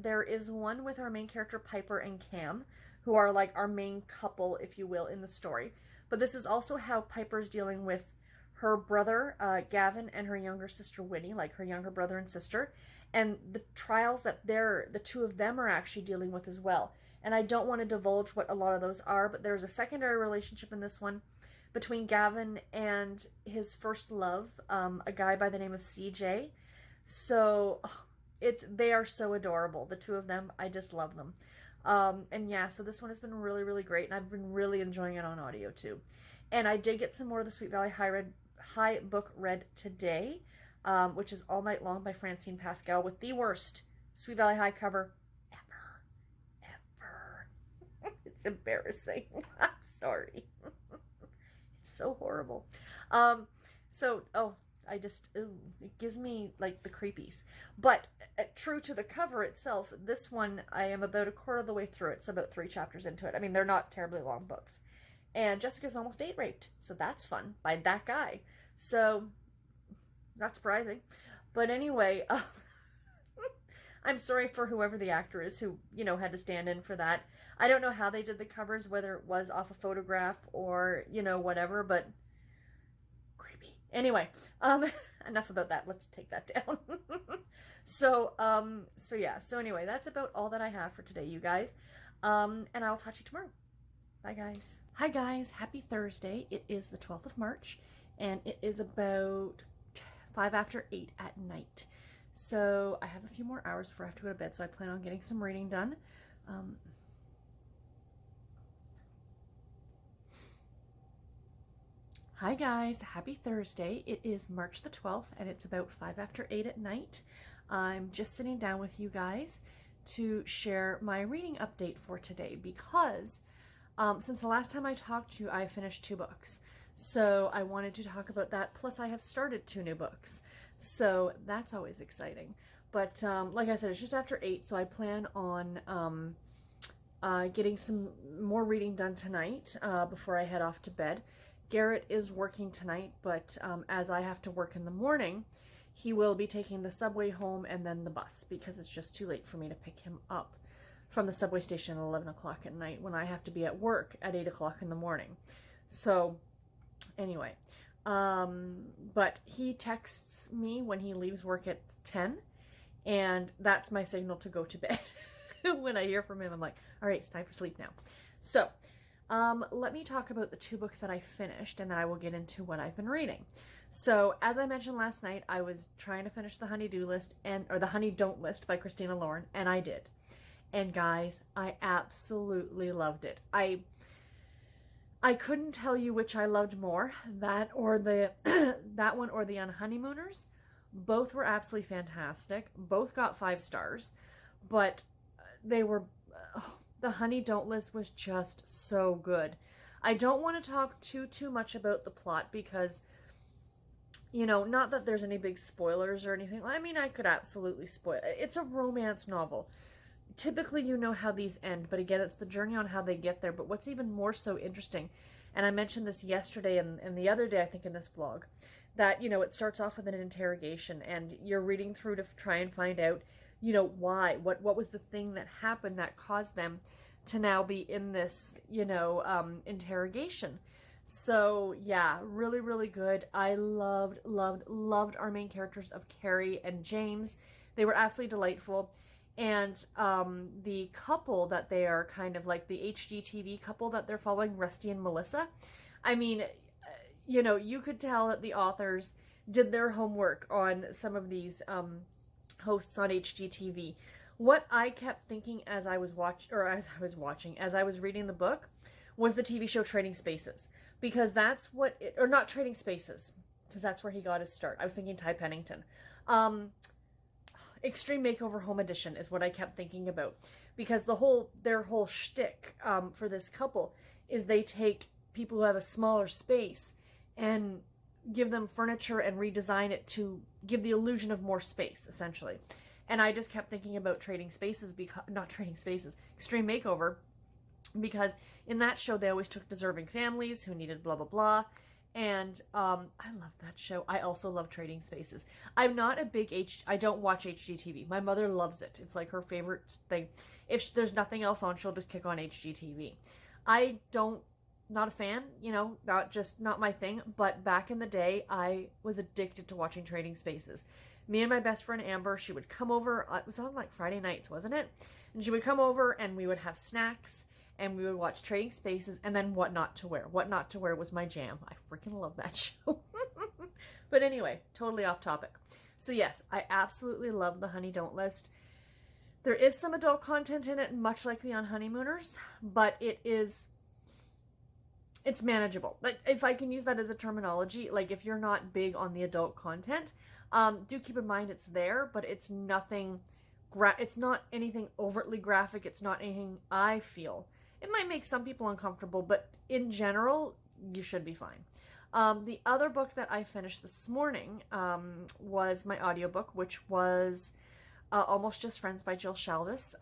There is one with our main character, Piper and Cam, who are like our main couple, if you will, in the story. But this is also how Piper's dealing with her brother, Gavin, and her younger sister, Winnie, like her younger brother and sister, and the trials that the two of them are actually dealing with as well. And I don't want to divulge what a lot of those are, but there's a secondary relationship in this one between Gavin and his first love, a guy by the name of CJ. So they are so adorable, the two of them. I just love them. And yeah, so this one has been really, really great, and I've been really enjoying it on audio too. And I did get some more of the Sweet Valley High book read today, which is All Night Long by Francine Pascal, with the worst Sweet Valley High cover ever. It's embarrassing. I'm sorry. So horrible. It gives me like the creepies. But true to the cover itself, this one, I am about a quarter of the way through it, so about 3 chapters into it. I mean, they're not terribly long books. And Jessica's almost date raped, so that's fun, by that guy. So, not surprising. But anyway, I'm sorry for whoever the actor is who, you know, had to stand in for that. I don't know how they did the covers, whether it was off a photograph or, you know, whatever, but creepy. Anyway, enough about that. Let's take that down. So anyway, that's about all that I have for today, you guys. And I'll talk to you tomorrow. Bye, guys. Hi, guys. Happy Thursday. It is the 12th of March, and it is about 5 after 8 at night. So I have a few more hours before I have to go to bed, so I plan on getting some reading done. Hi guys, happy Thursday. It is March the 12th, and it's about 5 after 8 at night. I'm just sitting down with you guys to share my reading update for today because since the last time I talked to you, I finished 2 books. So I wanted to talk about that, plus I have started 2 new books. So that's always exciting. But like I said, it's just after 8, so I plan on getting some more reading done tonight before I head off to bed. Garrett is working tonight, but as I have to work in the morning, he will be taking the subway home and then the bus because it's just too late for me to pick him up from the subway station at 11 o'clock at night when I have to be at work at 8 o'clock in the morning. So anyway, but he texts me when he leaves work at 10, and that's my signal to go to bed. When I hear from him, I'm like, all right, it's time for sleep now. So let me talk about the 2 books that I finished, and then I will get into what I've been reading. So as I mentioned last night, I was trying to finish the Honey-Do List, or the Honey Don't List by Christina Lauren, and I did. And guys, I absolutely loved it. I couldn't tell you which I loved more, that or the that one or the Unhoneymooners. Both were absolutely fantastic. Both got 5 stars, but they were the Honey Don't List was just so good. I don't want to talk too much about the plot because, you know, not that there's any big spoilers or anything. I mean, I could absolutely spoil. It's a romance novel. Typically, you know how these end, but again, it's the journey on how they get there. But what's even more so interesting, and I mentioned this yesterday and the other day, I think, in this vlog, that, you know, it starts off with an interrogation, and you're reading through to try and find out, you know, why, what was the thing that happened that caused them to now be in this, you know, interrogation. So yeah, really, really good. I loved our main characters of Carrie and James. They were absolutely delightful. And the couple that they are kind of like the HGTV couple that they're following, Rusty and Melissa, I mean, you could tell that the authors did their homework on some of these hosts on HGTV. What I kept thinking as I was reading the book, was the TV show Trading Spaces, because that's what or not Trading Spaces, because that's where he got his start. I was thinking Ty Pennington. Extreme Makeover Home Edition is what I kept thinking about, because their whole shtick for this couple is they take people who have a smaller space and give them furniture and redesign it to give the illusion of more space, essentially. And I just kept thinking about Trading Spaces, Extreme Makeover, because in that show they always took deserving families who needed blah blah blah. And I love that show. I also love Trading Spaces. I'm not a big I don't watch HGTV. My mother loves it. It's like her favorite thing. If there's nothing else on, she'll just kick on HGTV. Not a fan, not my thing. But back in the day, I was addicted to watching Trading Spaces. Me and my best friend Amber, she would come over. It was on like Friday nights, wasn't it? And she would come over and we would have snacks. And we would watch Trading Spaces, and then What Not to Wear. What Not to Wear was my jam. I freaking love that show. But anyway, totally off topic. So yes, I absolutely love the Honey Don't List. There is some adult content in it, much like the On Honeymooners, but it's manageable. Like, if I can use that as a terminology, like if you're not big on the adult content, do keep in mind it's there, but it's nothing, it's not anything overtly graphic. It's not anything I feel. It might make some people uncomfortable, but in general, you should be fine. The other book that I finished this morning was my audiobook, which was Almost Just Friends by Jill Shalvis.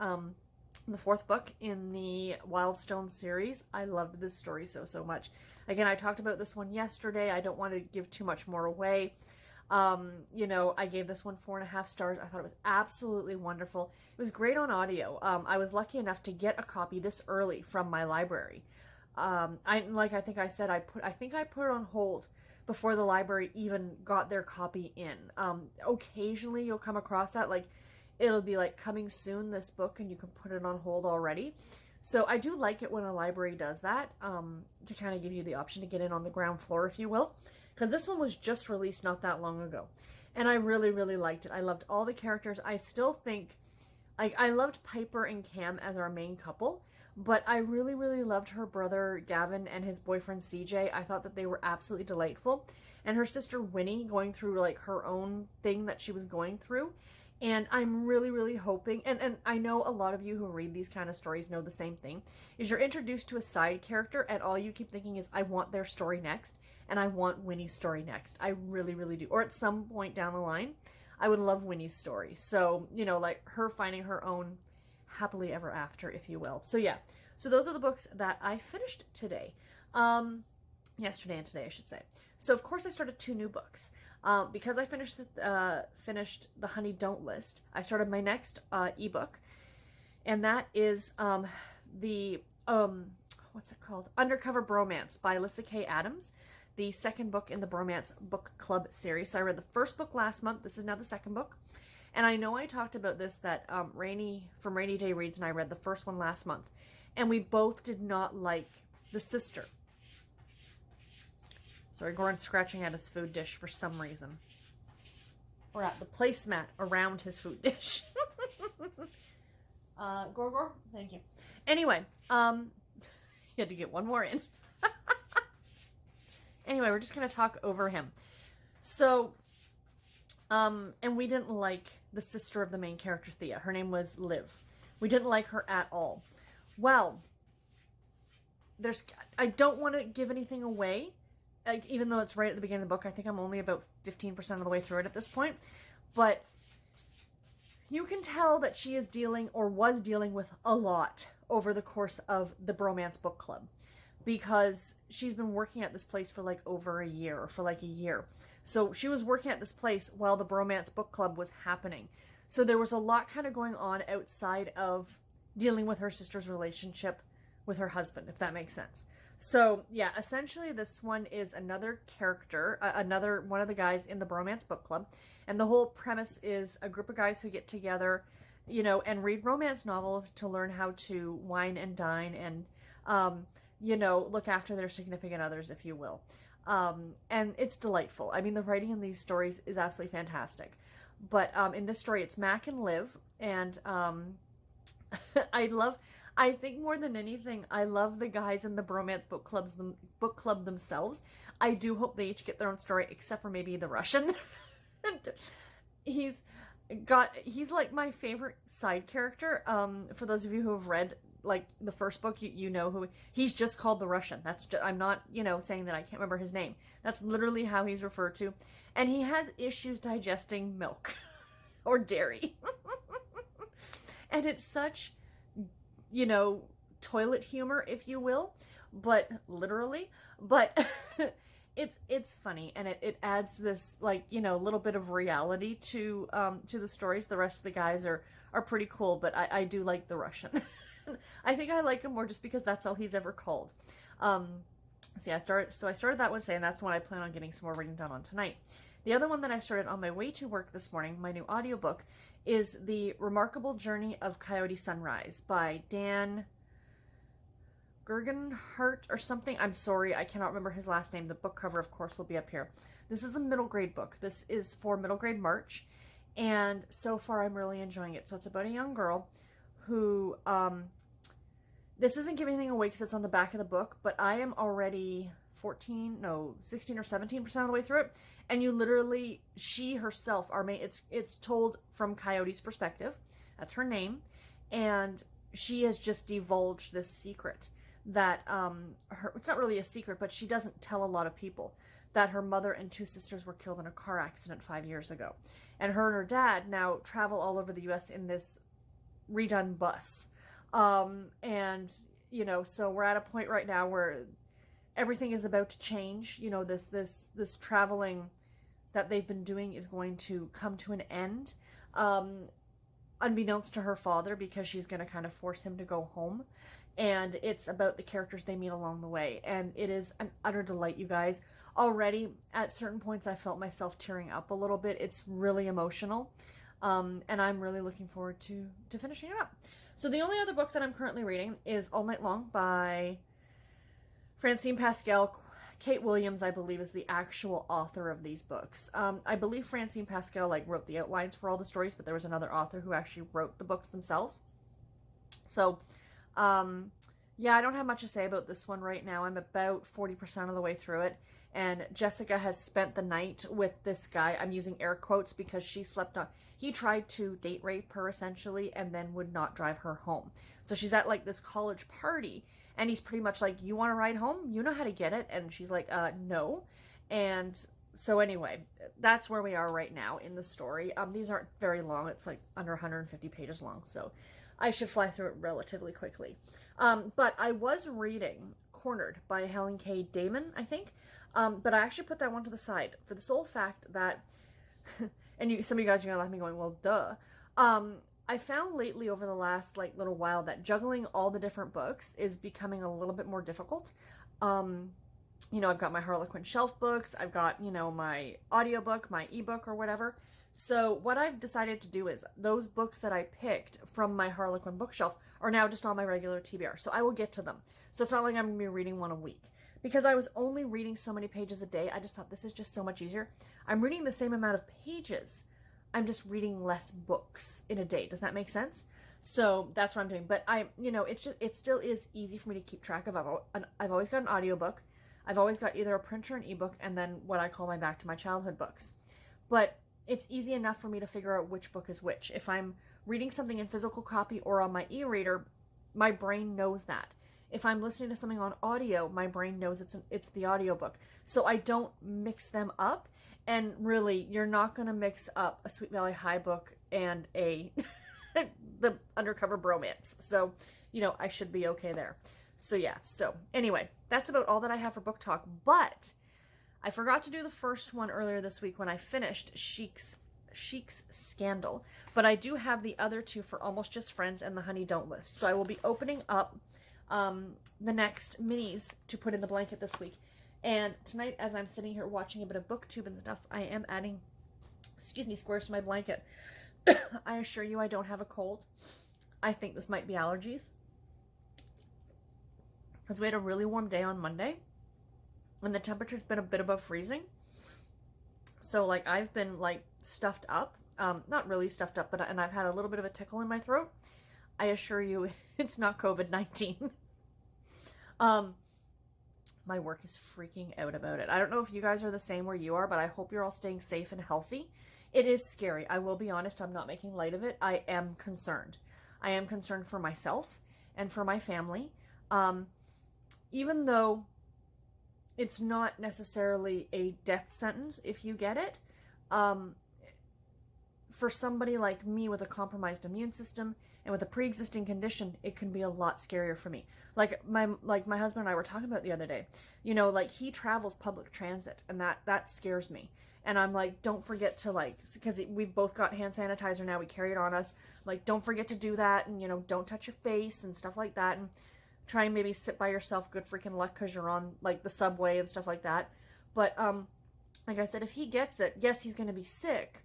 The fourth book in the Wildstone series. I loved this story so much. Again, I talked about this one yesterday. I don't want to give too much more away. I gave this one 4.5 stars. I thought it was absolutely wonderful. It was great on audio. I was lucky enough to get a copy this early from my library. I think I said, I put it on hold before the library even got their copy in. Occasionally you'll come across that, like it'll be like coming soon, this book, and you can put it on hold already. So I do like it when a library does that, to kind of give you the option to get in on the ground floor, if you will. Because this one was just released not that long ago. And I really, really liked it. I loved all the characters. I still think, I loved Piper and Cam as our main couple. But I really, really loved her brother Gavin and his boyfriend CJ. I thought that they were absolutely delightful. And her sister Winnie going through like her own thing that she was going through. And I'm really, really hoping, and I know a lot of you who read these kind of stories know the same thing, is you're introduced to a side character and all you keep thinking is, I want their story next. And I want Winnie's story next. I really, really do. Or at some point down the line, I would love Winnie's story. So, like her finding her own happily ever after, if you will. So yeah. So those are the books that I finished today. Yesterday and today, I should say. So of course I started 2 new books. Because I finished the Honey Don't List, I started my next ebook. And that is what's it called? Undercover Bromance by Alyssa K. Adams. The second book in the Bromance Book Club series. So I read the first book last month. This is now the second book. And I know I talked about this, that Rainy from Rainy Day Reads and I read the first one last month. And we both did not like the sister. Sorry, Goran's scratching at his food dish for some reason. Or at the placemat around his food dish. Gor, thank you. Anyway, you had to get one more in. Anyway, we're just going to talk over him. So, and we didn't like the sister of the main character, Thea. Her name was Liv. We didn't like her at all. Well, I don't want to give anything away, even though it's right at the beginning of the book. I think I'm only about 15% of the way through it at this point. But you can tell that she is dealing, or was dealing with, a lot over the course of the Bromance Book Club. Because she's been working at this place for like over a year, or for like a year. So she was working at this place while the Bromance Book Club was happening. So there was a lot kind of going on outside of dealing with her sister's relationship with her husband, if that makes sense. So yeah, essentially this one is another character, another one of the guys in the Bromance Book Club. And the whole premise is a group of guys who get together, you know, and read romance novels to learn how to wine and dine and, you know, look after their significant others, if you will. And it's delightful. I mean, the writing in these stories is absolutely fantastic. But in this story, it's Mac and Liv, and I think more than anything, I love the guys in the bromance book club themselves. I do hope they each get their own story, except for maybe the Russian. he's he's like my favorite side character. For those of you who have read like the first book, you know who he's just called the Russian. That's just, I'm not, you know, saying that I can't remember his name. That's literally how he's referred to. And he has issues digesting milk or dairy. And it's such, you know, toilet humor, if you will, but literally, but it's funny, and it adds this, like, you know, little bit of reality to the stories. The rest of the guys are pretty cool, but I do like the Russian. I think I like him more just because that's all he's ever called. So yeah, I started that one today, and that's the one I plan on getting some more reading done on tonight. The other one that I started on my way to work this morning, my new audiobook, is The Remarkable Journey of Coyote Sunrise by Dan Gergenhart or something. I'm sorry, I cannot remember his last name. The book cover, of course, will be up here. This is a middle grade book. This is for middle grade March, and so far I'm really enjoying it. So it's about a young girl who, this isn't giving anything away because it's on the back of the book, but I am already 16 or 17% of the way through it. And you literally, she herself, it's told from Coyote's perspective. That's her name. And she has just divulged this secret that, it's not really a secret, but she doesn't tell a lot of people, that her mother and two sisters were killed in a car accident 5 years ago. And her dad now travel all over the U.S. in this redone bus. And, you know, so we're at a point right now where everything is about to change. You know, this traveling that they've been doing is going to come to an end, unbeknownst to her father, because she's going to kind of force him to go home. And it's about the characters they meet along the way. And it is an utter delight, you guys. Already, at certain points, I felt myself tearing up a little bit. It's really emotional. And I'm really looking forward to finishing it up. So the only other book that I'm currently reading is All Night Long by Francine Pascal. Kate Williams, I believe, is the actual author of these books. I believe Francine Pascal wrote the outlines for all the stories, but there was another author who actually wrote the books themselves. So, yeah, I don't have much to say about this one right now. I'm about 40% of the way through it, and Jessica has spent the night with this guy. I'm using air quotes because she slept on. He tried to date rape her, essentially, and then would not drive her home. So she's at, like, this college party, and he's pretty much like, you want to ride home? You know how to get it. And she's like, no. And so anyway, that's where we are right now in the story. These aren't very long. It's like under 150 pages long. So I should fly through it relatively quickly. But I was reading Cornered by Helen K. Damon, I think. But I actually put that one to the side for the sole fact that, and some of you guys are going to laugh at me going, well, duh. I found lately over the last little while that juggling all the different books is becoming a little bit more difficult. You know, I've got my Harlequin shelf books, I've got, you know, my audiobook, my ebook or whatever. So what I've decided to do is those books that I picked from my Harlequin bookshelf are now just on my regular TBR. So I will get to them. So it's not like I'm going to be reading one a week. Because I was only reading so many pages a day, I just thought this is just so much easier. I'm reading the same amount of pages, I'm just reading less books in a day. Does that make sense? So that's what I'm doing. But you know, it still is easy for me to keep track of. I've always got an audiobook. I've always got either a print or an ebook, and then what I call my Back to My Childhood books. But it's easy enough for me to figure out which book is which. If I'm reading something in physical copy or on my e-reader, my brain knows that. If I'm listening to something on audio, my brain knows it's the audiobook. So I don't mix them up. And really, you're not going to mix up a Sweet Valley High book and the Undercover Bromance. So, you know, I should be okay there. So yeah, so anyway, that's about all that I have for book talk. But I forgot to do the first one earlier this week when I finished Chic's Scandal. But I do have the other two for Almost Just Friends and The Honey Don't List. So I will be opening up the next minis to put in the blanket this week. And tonight, as I'm sitting here watching a bit of BookTube and stuff, I am adding excuse me, squares to my blanket. I assure you I don't have a cold. I think this might be allergies. Because we had a really warm day on Monday. And the temperature's been a bit above freezing. So, like, I've been, like, stuffed up. Not really stuffed up, and I've had a little bit of a tickle in my throat. I assure you, it's not COVID-19. My work is freaking out about it. I don't know if you guys are the same where you are, but I hope you're all staying safe and healthy. It is scary. I will be honest, I'm not making light of it. I am concerned. I am concerned for myself and for my family. Even though it's not necessarily a death sentence if you get it, for somebody like me with a compromised immune system and with a pre-existing condition, it can be a lot scarier for me. Like my husband and I were talking about the other day, you know, like he travels public transit, and that scares me. And I'm like, don't forget to, like, because we've both got hand sanitizer now, we carry it on us. Like, don't forget to do that, and, you know, don't touch your face and stuff like that, and try and maybe sit by yourself. Good freaking luck, because you're on, like, the subway and stuff like that. But, like I said, if he gets it, yes, he's going to be sick,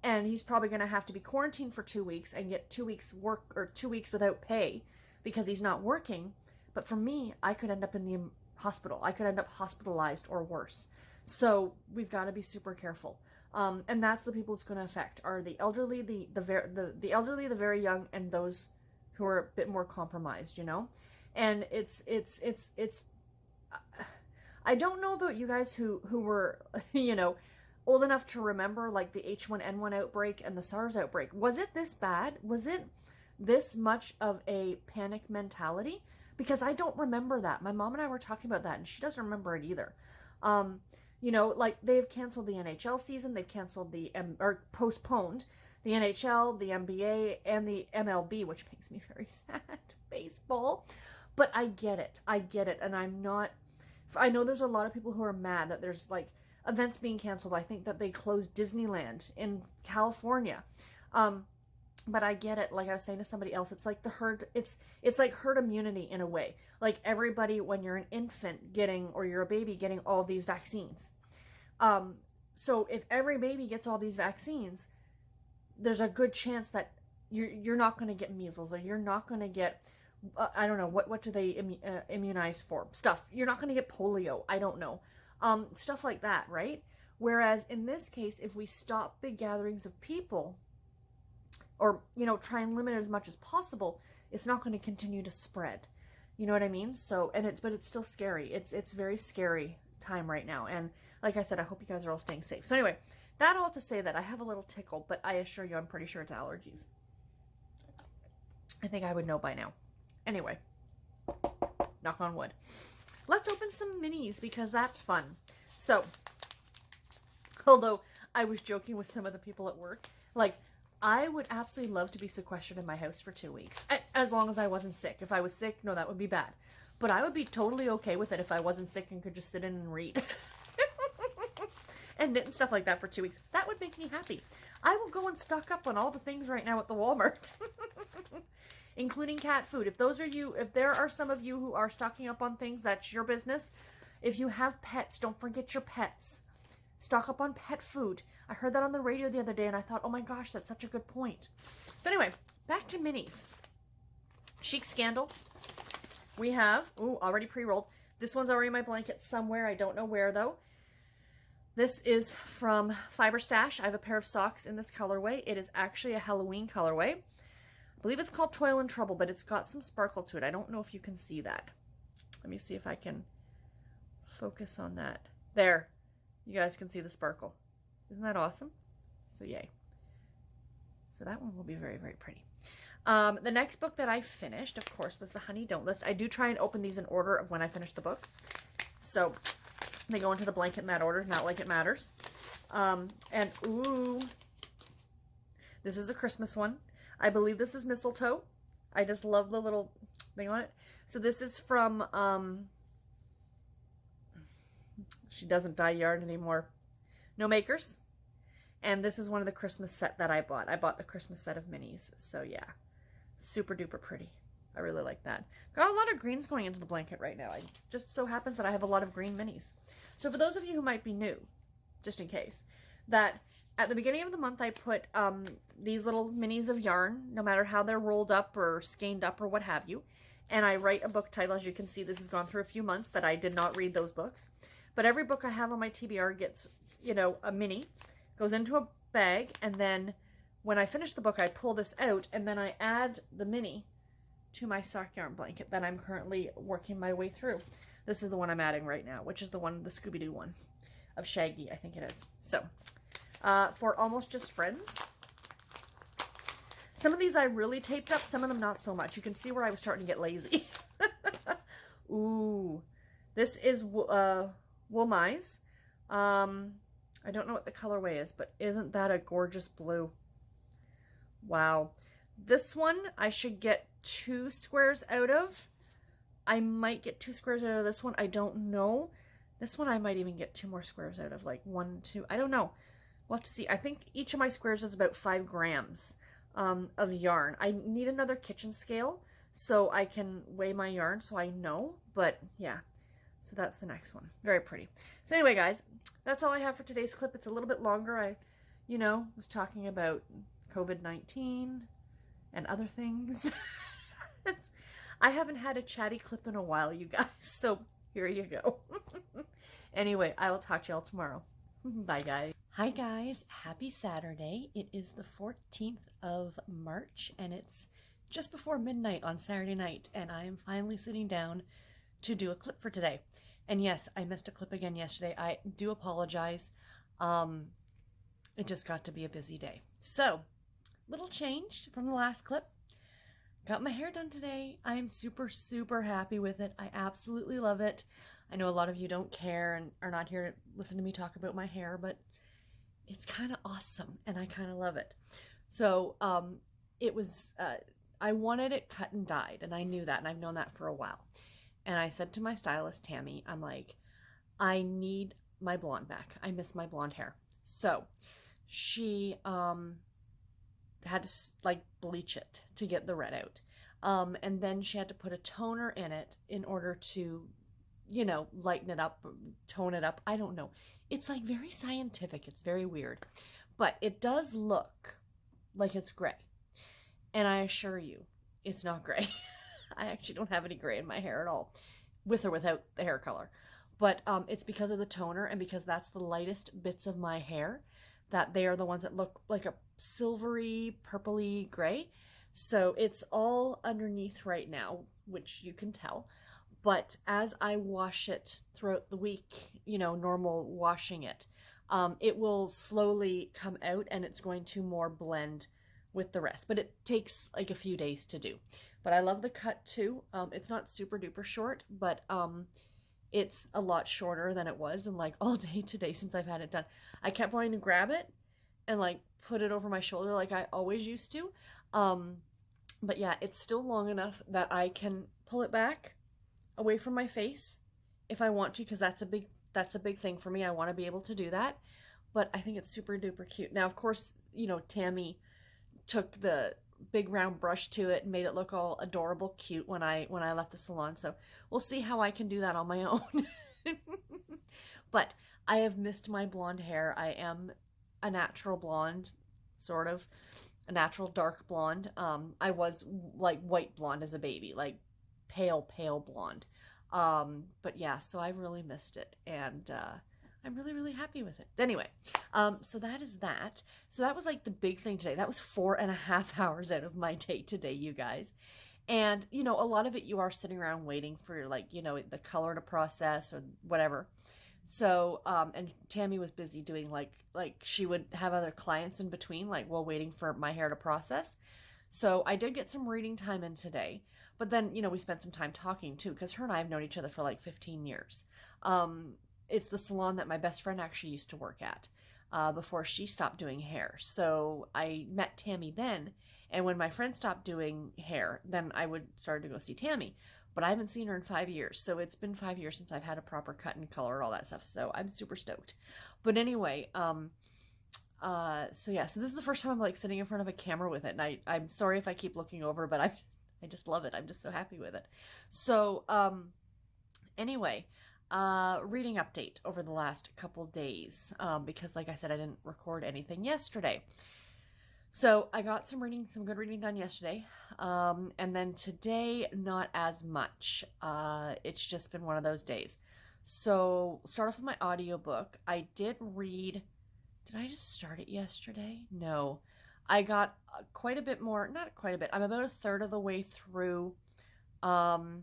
and he's probably going to have to be quarantined for 2 weeks and get 2 weeks work, or 2 weeks without pay because he's not working. But for me, I could end up in the hospital. I could end up hospitalized or worse. So we've got to be super careful. And that's the people it's going to affect, are the elderly, the elderly, the very young, and those who are a bit more compromised, you know? And it's I don't know about you guys who were, you know, old enough to remember, like, the H1N1 outbreak and the SARS outbreak. Was it this bad? Was it this much of a panic mentality? Because I don't remember that. My mom and I were talking about that, and she doesn't remember it either. You know, like, they've canceled the NHL season, they've canceled or postponed the NHL, the NBA, and the MLB, which makes me very sad. Baseball. But I get it, and I know there's a lot of people who are mad that there's, like, events being canceled. I think that they closed Disneyland in California. But I get it. Like I was saying to somebody else, it's like the herd, it's like herd immunity in a way. Like, everybody, when you're an infant or you're a baby, getting all these vaccines. So if every baby gets all these vaccines, there's a good chance that you're not going to get measles, or you're not going to get, I don't know, what do they immunize for? Stuff. You're not going to get polio. I don't know. Stuff like that, right? Whereas in this case, if we stop big gatherings of people, or, you know, try and limit it as much as possible, it's not going to continue to spread. You know what I mean? So, but it's still scary. It's very scary time right now. And like I said, I hope you guys are all staying safe. So anyway, that all to say that I have a little tickle, but I assure you, I'm pretty sure it's allergies. I think I would know by now. Anyway, knock on wood. Let's open some minis, because that's fun. So, although I was joking with some of the people at work, like, I would absolutely love to be sequestered in my house for 2 weeks, as long as I wasn't sick. If I was sick, no, that would be bad. But I would be totally okay with it if I wasn't sick and could just sit in and read. And knit and stuff like that for 2 weeks. That would make me happy. I will go and stock up on all the things right now at the Walmart. Including cat food. If there are some of you who are stocking up on things, that's your business. If you have pets, don't forget your pets. Stock up on pet food. I heard that on the radio the other day, and I thought, oh my gosh, that's such a good point. So anyway, back to minis. Chic Scandal. We have, already pre-rolled. This one's already in my blanket somewhere. I don't know where, though. This is from Fiber Stash. I have a pair of socks in this colorway. It is actually a Halloween colorway. I believe it's called Toil and Trouble, but it's got some sparkle to it. I don't know if you can see that. Let me see if I can focus on that. There. You guys can see the sparkle. Isn't that awesome? So yay. So that one will be very, very pretty. The next book that I finished, of course, was the Honey Don't List. I do try and open these in order of when I finish the book. So they go into the blanket in that order, not like it matters. And ooh, this is a Christmas one. I believe this is mistletoe. I just love the little thing on it. So this is from, she doesn't dye yarn anymore, No Makers. And this is one of the Christmas set that I bought. I bought the Christmas set of minis. So yeah, super duper pretty. I really like that. Got a lot of greens going into the blanket right now. It just so happens that I have a lot of green minis. So for those of you who might be new, just in case, that at the beginning of the month I put these little minis of yarn, no matter how they're rolled up or skeined up or what have you. And I write a book title. As you can see, this has gone through a few months that I did not read those books. But every book I have on my TBR gets, you know, a mini, goes into a bag, and then when I finish the book, I pull this out, and then I add the mini to my sock yarn blanket that I'm currently working my way through. This is the one I'm adding right now, which is the one, the Scooby-Doo one of Shaggy, I think it is. So, for Almost Just Friends. Some of these I really taped up, some of them not so much. You can see where I was starting to get lazy. Ooh, this is Wool Mize. I don't know what the colorway is, but isn't that a gorgeous blue? Wow. This one I should get 2 squares out of. I might get 2 squares out of this one. I don't know. This one I might even get 2 more squares out of, like 1, 2. I don't know. We'll have to see. I think each of my squares is about 5 grams of yarn. I need another kitchen scale so I can weigh my yarn so I know. But yeah, so that's the next one. Very pretty. So anyway, guys, that's all I have for today's clip. It's a little bit longer. I, you know, was talking about COVID-19 and other things. I haven't had a chatty clip in a while, you guys, so here you go. Anyway, I will talk to y'all tomorrow. Bye, guys. Hi, guys. Happy Saturday. It is the 14th of March, and it's just before midnight on Saturday night, and I am finally sitting down to do a clip for today. And yes, I missed a clip again yesterday. I do apologize. It just got to be a busy day. So, little change from the last clip. Got my hair done today. I am super, super happy with it. I absolutely love it. I know a lot of you don't care and are not here to listen to me talk about my hair, but it's kind of awesome and I kind of love it. So it was, I wanted it cut and dyed, and I knew that, and I've known that for a while. And I said to my stylist, Tammy, I'm like, I need my blonde back. I miss my blonde hair. So she had to like bleach it to get the red out. And then she had to put a toner in it in order to, you know, lighten it up, tone it up. I don't know. It's like very scientific. It's very weird. But it does look like it's gray. And I assure you, it's not gray. I actually don't have any gray in my hair at all, with or without the hair color. But it's because of the toner, and because that's the lightest bits of my hair, that they are the ones that look like a silvery, purpley gray. So it's all underneath right now, which you can tell. But as I wash it throughout the week, you know, normal washing it, it will slowly come out, and it's going to more blend with the rest. But it takes like a few days to do. But I love the cut too. It's not super duper short, but it's a lot shorter than it was, and like all day today since I've had it done. I kept wanting to grab it and like put it over my shoulder like I always used to. But yeah, it's still long enough that I can pull it back away from my face if I want to, because that's a big thing for me. I want to be able to do that. But I think it's super duper cute. Now, of course, you know, Tammy took the big round brush to it and made it look all adorable cute when I left the salon. So we'll see how I can do that on my own. But I have missed my blonde hair. I am a natural blonde, sort of a natural dark blonde. I was like white blonde as a baby, like pale blonde. But yeah, so I really missed it, and I'm really, really happy with it. Anyway, so that is that. So that was like the big thing today. That was 4.5 hours out of my day today, you guys. And, you know, a lot of it you are sitting around waiting for, like, you know, the color to process or whatever. So, and Tammy was busy doing like she would have other clients in between, like while waiting for my hair to process. So I did get some reading time in today. But then, you know, we spent some time talking too, because her and I have known each other for like 15 years. It's the salon that my best friend actually used to work at before she stopped doing hair. So I met Tammy then, and when my friend stopped doing hair, then I would start to go see Tammy. But I haven't seen her in 5 years, so it's been 5 years since I've had a proper cut and color, all that stuff. So I'm super stoked. But anyway, so yeah, so this is the first time I'm like sitting in front of a camera with it, and I'm sorry if I keep looking over, but I just love it. I'm just so happy with it. So anyway. Reading update over the last couple days, because like I said, I didn't record anything yesterday. So I got some good reading done yesterday. And then today, not as much. It's just been one of those days. So start off with my audiobook. I did read, did I just start it yesterday? No. I got quite a bit more, not quite a bit. I'm about a third of the way through The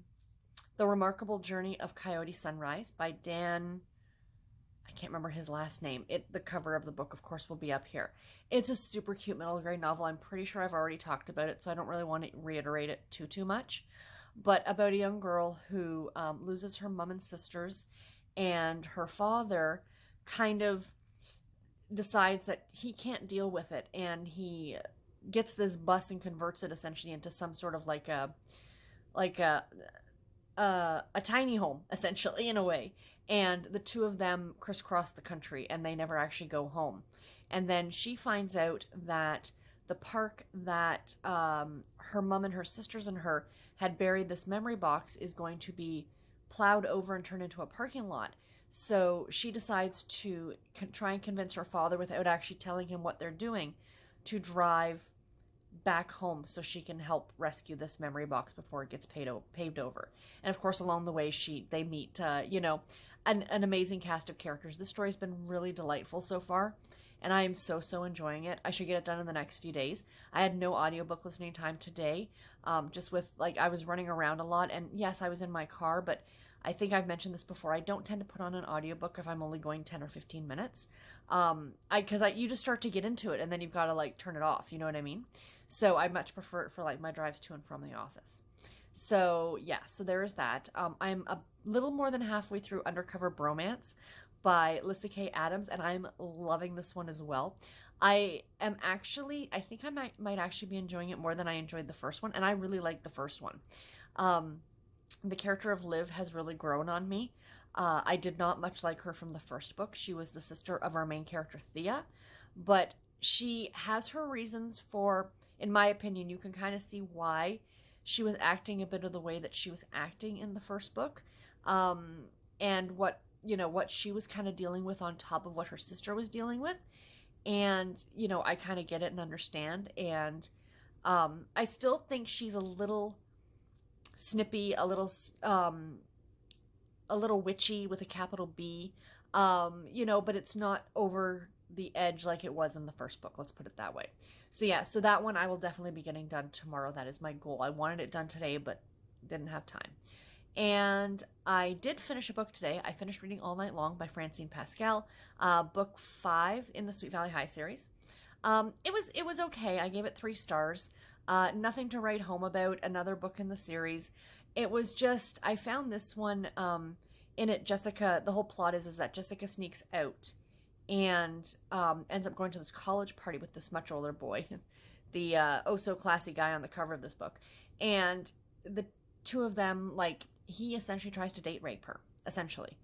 Remarkable Journey of Coyote Sunrise by Dan. I can't remember his last name. The cover of the book, of course, will be up here. It's a super cute middle grade novel. I'm pretty sure I've already talked about it, so I don't really want to reiterate it too much. But about a young girl who loses her mom and sisters, and her father kind of decides that he can't deal with it, and he gets this bus and converts it essentially into some sort of like a tiny home, essentially, in a way. And the two of them crisscross the country, and they never actually go home. And then she finds out that the park that her mom and her sisters and her had buried this memory box is going to be plowed over and turned into a parking lot. So she decides to try and convince her father, without actually telling him what they're doing, to drive back home so she can help rescue this memory box before it gets paved over. And of course, along the way, they meet, an amazing cast of characters. This story's been really delightful so far, and I am so enjoying it. I should get it done in the next few days. I had no audiobook listening time today, just with, I was running around a lot, and yes, I was in my car, but I think I've mentioned this before. I don't tend to put on an audiobook if I'm only going 10 or 15 minutes. Because you just start to get into it, and then you've got to turn it off. You know what I mean? So I much prefer it for my drives to and from the office. So yeah, so there is that. I'm a little more than halfway through Undercover Bromance by Lyssa Kay Adams, and I'm loving this one as well. I think I might actually be enjoying it more than I enjoyed the first one, and I really liked the first one. The character of Liv has really grown on me. I did not much like her from the first book. She was the sister of our main character, Thea, but she has her reasons for, in my opinion, you can kind of see why she was acting a bit of the way that she was acting in the first book, and what she was kind of dealing with on top of what her sister was dealing with. And I kind of get it and understand. And I still think she's a little snippy, a little witchy with a capital B, but it's not over the edge like it was in the first book. Let's put it that way. So yeah, so that one I will definitely be getting done tomorrow. That is my goal. I wanted it done today, but didn't have time. And I did finish a book today. I finished reading All Night Long by Francine Pascal, book 5 in the Sweet Valley High series. It was okay. I gave it 3 stars. Nothing to write home about. Another book in the series. It was just, I found this one, in it, Jessica, the whole plot is that Jessica sneaks out and ends up going to this college party with this much older boy, the oh so classy guy on the cover of this book. And the two of them, he essentially tries to date rape her, essentially.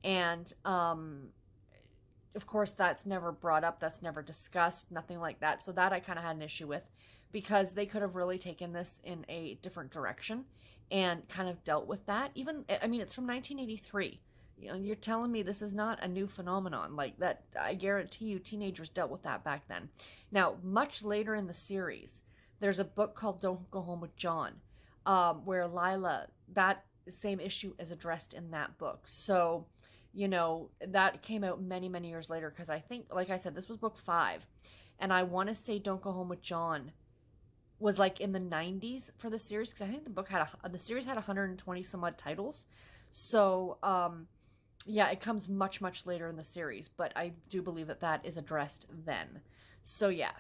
And of course, that's never brought up, that's never discussed, nothing like that. So that I kind of had an issue with, because they could have really taken this in a different direction and kind of dealt with that. Even, I mean, it's from 1983. You're telling me this is not a new phenomenon like that. I guarantee you teenagers dealt with that back then. Now, much later in the series, there's a book called Don't Go Home with John, where Lila, that same issue is addressed in that book. So, that came out many years later, because I think, like I said, this was book 5. And I want to say Don't Go Home with John was in the 90s for the series, because I think the series had 120 some odd titles. So, yeah, it comes much later in the series, but I do believe that is addressed then. So yeah,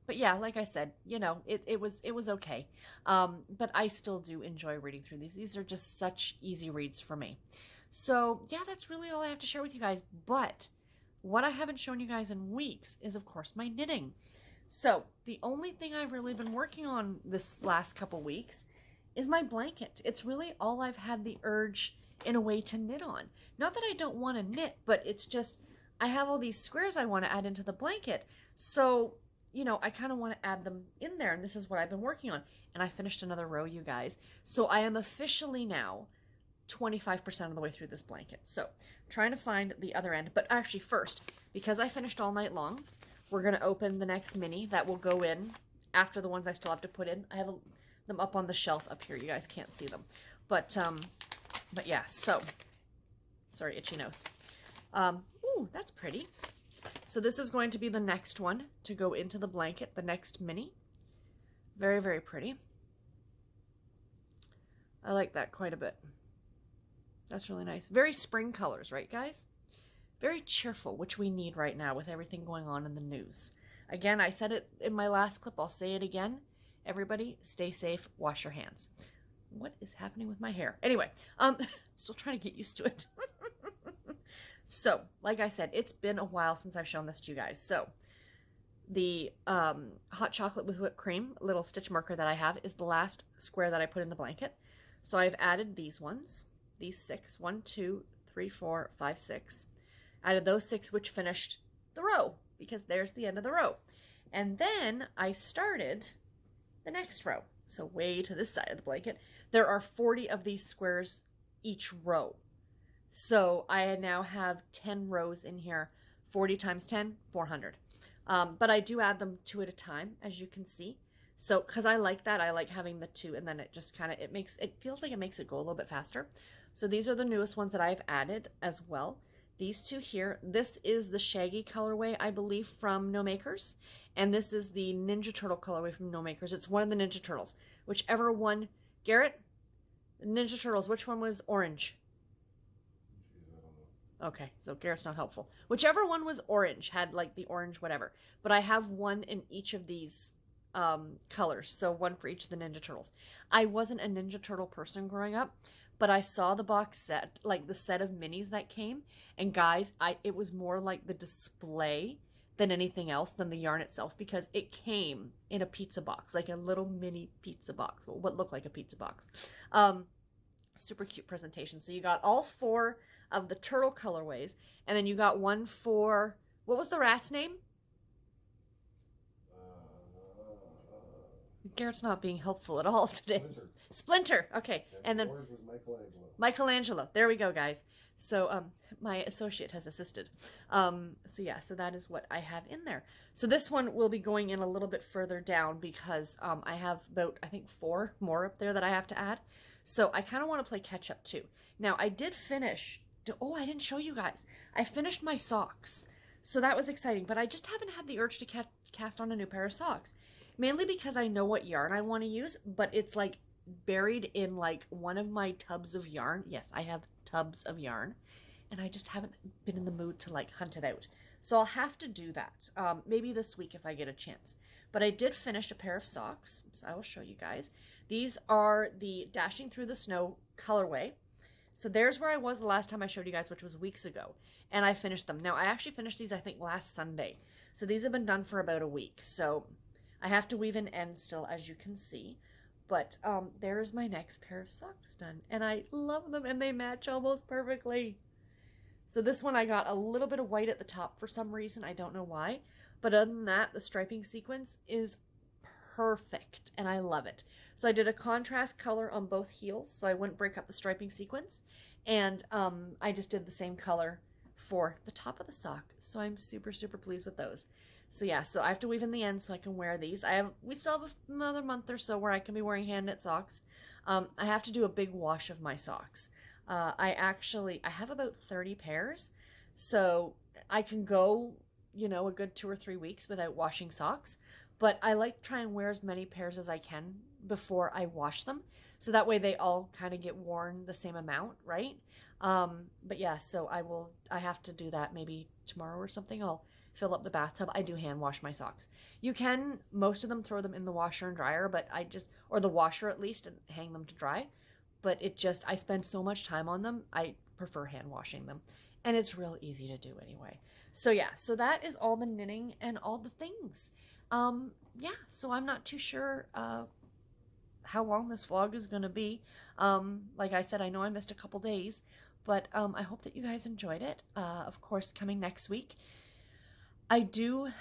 but yeah, like I said, it was okay. But I still do enjoy reading through these. These are just such easy reads for me. So yeah, that's really all I have to share with you guys. But what I haven't shown you guys in weeks is, of course, my knitting. So the only thing I've really been working on this last couple weeks is my blanket. It's really all I've had the urge in a way to knit on. Not that I don't want to knit, but it's just I have all these squares I want to add into the blanket. So, I kind of want to add them in there, and this is what I've been working on. And I finished another row, you guys. So I am officially now 25% of the way through this blanket. So trying to find the other end. But actually first, because I finished All Night Long, we're going to open the next mini that will go in after the ones I still have to put in. I have them up on the shelf up here. You guys can't see them. But yeah, so, sorry, itchy nose. Ooh, that's pretty. So this is going to be the next one to go into the blanket, the next mini. Very, very pretty. I like that quite a bit. That's really nice. Very spring colors, right, guys? Very cheerful, which we need right now with everything going on in the news. Again, I said it in my last clip. I'll say it again. Everybody, stay safe. Wash your hands. What is happening with my hair? Anyway, still trying to get used to it. So, like I said, it's been a while since I've shown this to you guys. So, the hot chocolate with whipped cream little stitch marker that I have is the last square that I put in the blanket. So I've added these ones, these 6, 1, 2, 3, 4, 5, 6. Added those 6, which finished the row, because there's the end of the row. And then I started the next row. So way to this side of the blanket. There are 40 of these squares each row. So I now have 10 rows in here. 40 times 10, 400. But I do add them 2 at a time, as you can see. So, because I like that, I like having the 2, and then it just kind of, it feels like it makes it go a little bit faster. So these are the newest ones that I've added as well. These 2 here, this is the Shaggy colorway, I believe, from No Makers. And this is the Ninja Turtle colorway from No Makers. It's one of the Ninja Turtles. Whichever one, Garrett, the Ninja Turtles, which one was orange? Okay, so Garrett's not helpful. Whichever one was orange, had like the orange whatever. But I have one in each of these colors, so one for each of the Ninja Turtles. I wasn't a Ninja Turtle person growing up, but I saw the box set, like the set of minis that came, and guys, it was more like the display than anything else, than the yarn itself, because it came in a pizza box, like a little mini pizza box, what looked like a pizza box. Super cute presentation. So you got all 4 of the turtle colorways, and then you got one for, what was the rat's name? Garrett's not being helpful at all today. Splinter. Okay. And then orange was Michelangelo. Michelangelo. There we go, guys. So my associate has assisted. So yeah, so that is what I have in there. So this one will be going in a little bit further down because I have about, I think, 4 more up there that I have to add. So I kind of want to play catch up too. Now I did finish, oh, I didn't show you guys. I finished my socks. So that was exciting, but I just haven't had the urge to cast on a new pair of socks. Mainly because I know what yarn I want to use, but it's like buried in like one of my tubs of yarn. Yes, I have tubs of yarn, and I just haven't been in the mood to like hunt it out. So I'll have to do that, maybe this week if I get a chance. But I did finish a pair of socks, so I will show you guys. These are the Dashing Through the Snow colorway. So there's where I was the last time I showed you guys, which was weeks ago, and I finished them. Now I actually finished these, I think, last Sunday. So these have been done for about a week. So I have to weave an end still, as you can see. But there's my next pair of socks done. And I love them, and they match almost perfectly. So this one I got a little bit of white at the top for some reason. I don't know why. But other than that, the striping sequence is perfect, and I love it. So I did a contrast color on both heels, so I wouldn't break up the striping sequence. And I just did the same color for the top of the sock. So I'm super, super pleased with those. So yeah, so I have to weave in the end so I can wear these. We still have another month or so where I can be wearing hand knit socks. I have to do a big wash of my socks. I have about 30 pairs, so I can go, you know, a good 2 or 3 weeks without washing socks. But I like to try and wear as many pairs as I can before I wash them, so that way they all kind of get worn the same amount, right? But yeah, so I have to do that maybe tomorrow or something. I'll fill up the bathtub. I do hand wash my socks. You can, most of them, throw them in the washer and dryer, but or the washer at least, and hang them to dry. But I spend so much time on them, I prefer hand washing them. And it's real easy to do anyway. So yeah, so that is all the knitting and all the things. Yeah, so I'm not too sure how long this vlog is going to be. Like I said, I know I missed a couple days, but I hope that you guys enjoyed it. Of course, coming next week, I do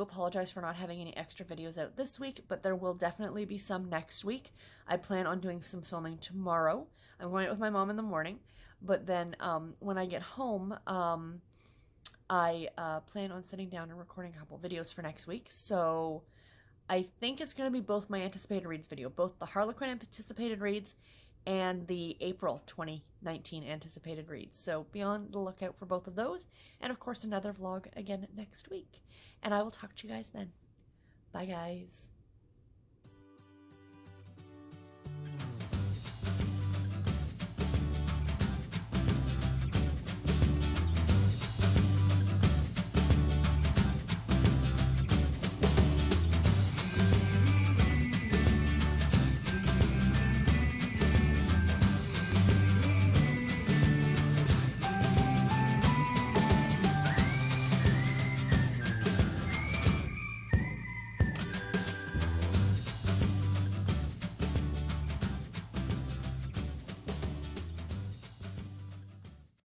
apologize for not having any extra videos out this week, but there will definitely be some next week. I plan on doing some filming tomorrow. I'm going out with my mom in the morning, but then when I get home, I plan on sitting down and recording a couple videos for next week. So I think it's going to be both my anticipated reads video, both the Harlequin anticipated reads and the April 2019 anticipated reads. So be on the lookout for both of those. And of course, another vlog again next week. And I will talk to you guys then. Bye, guys.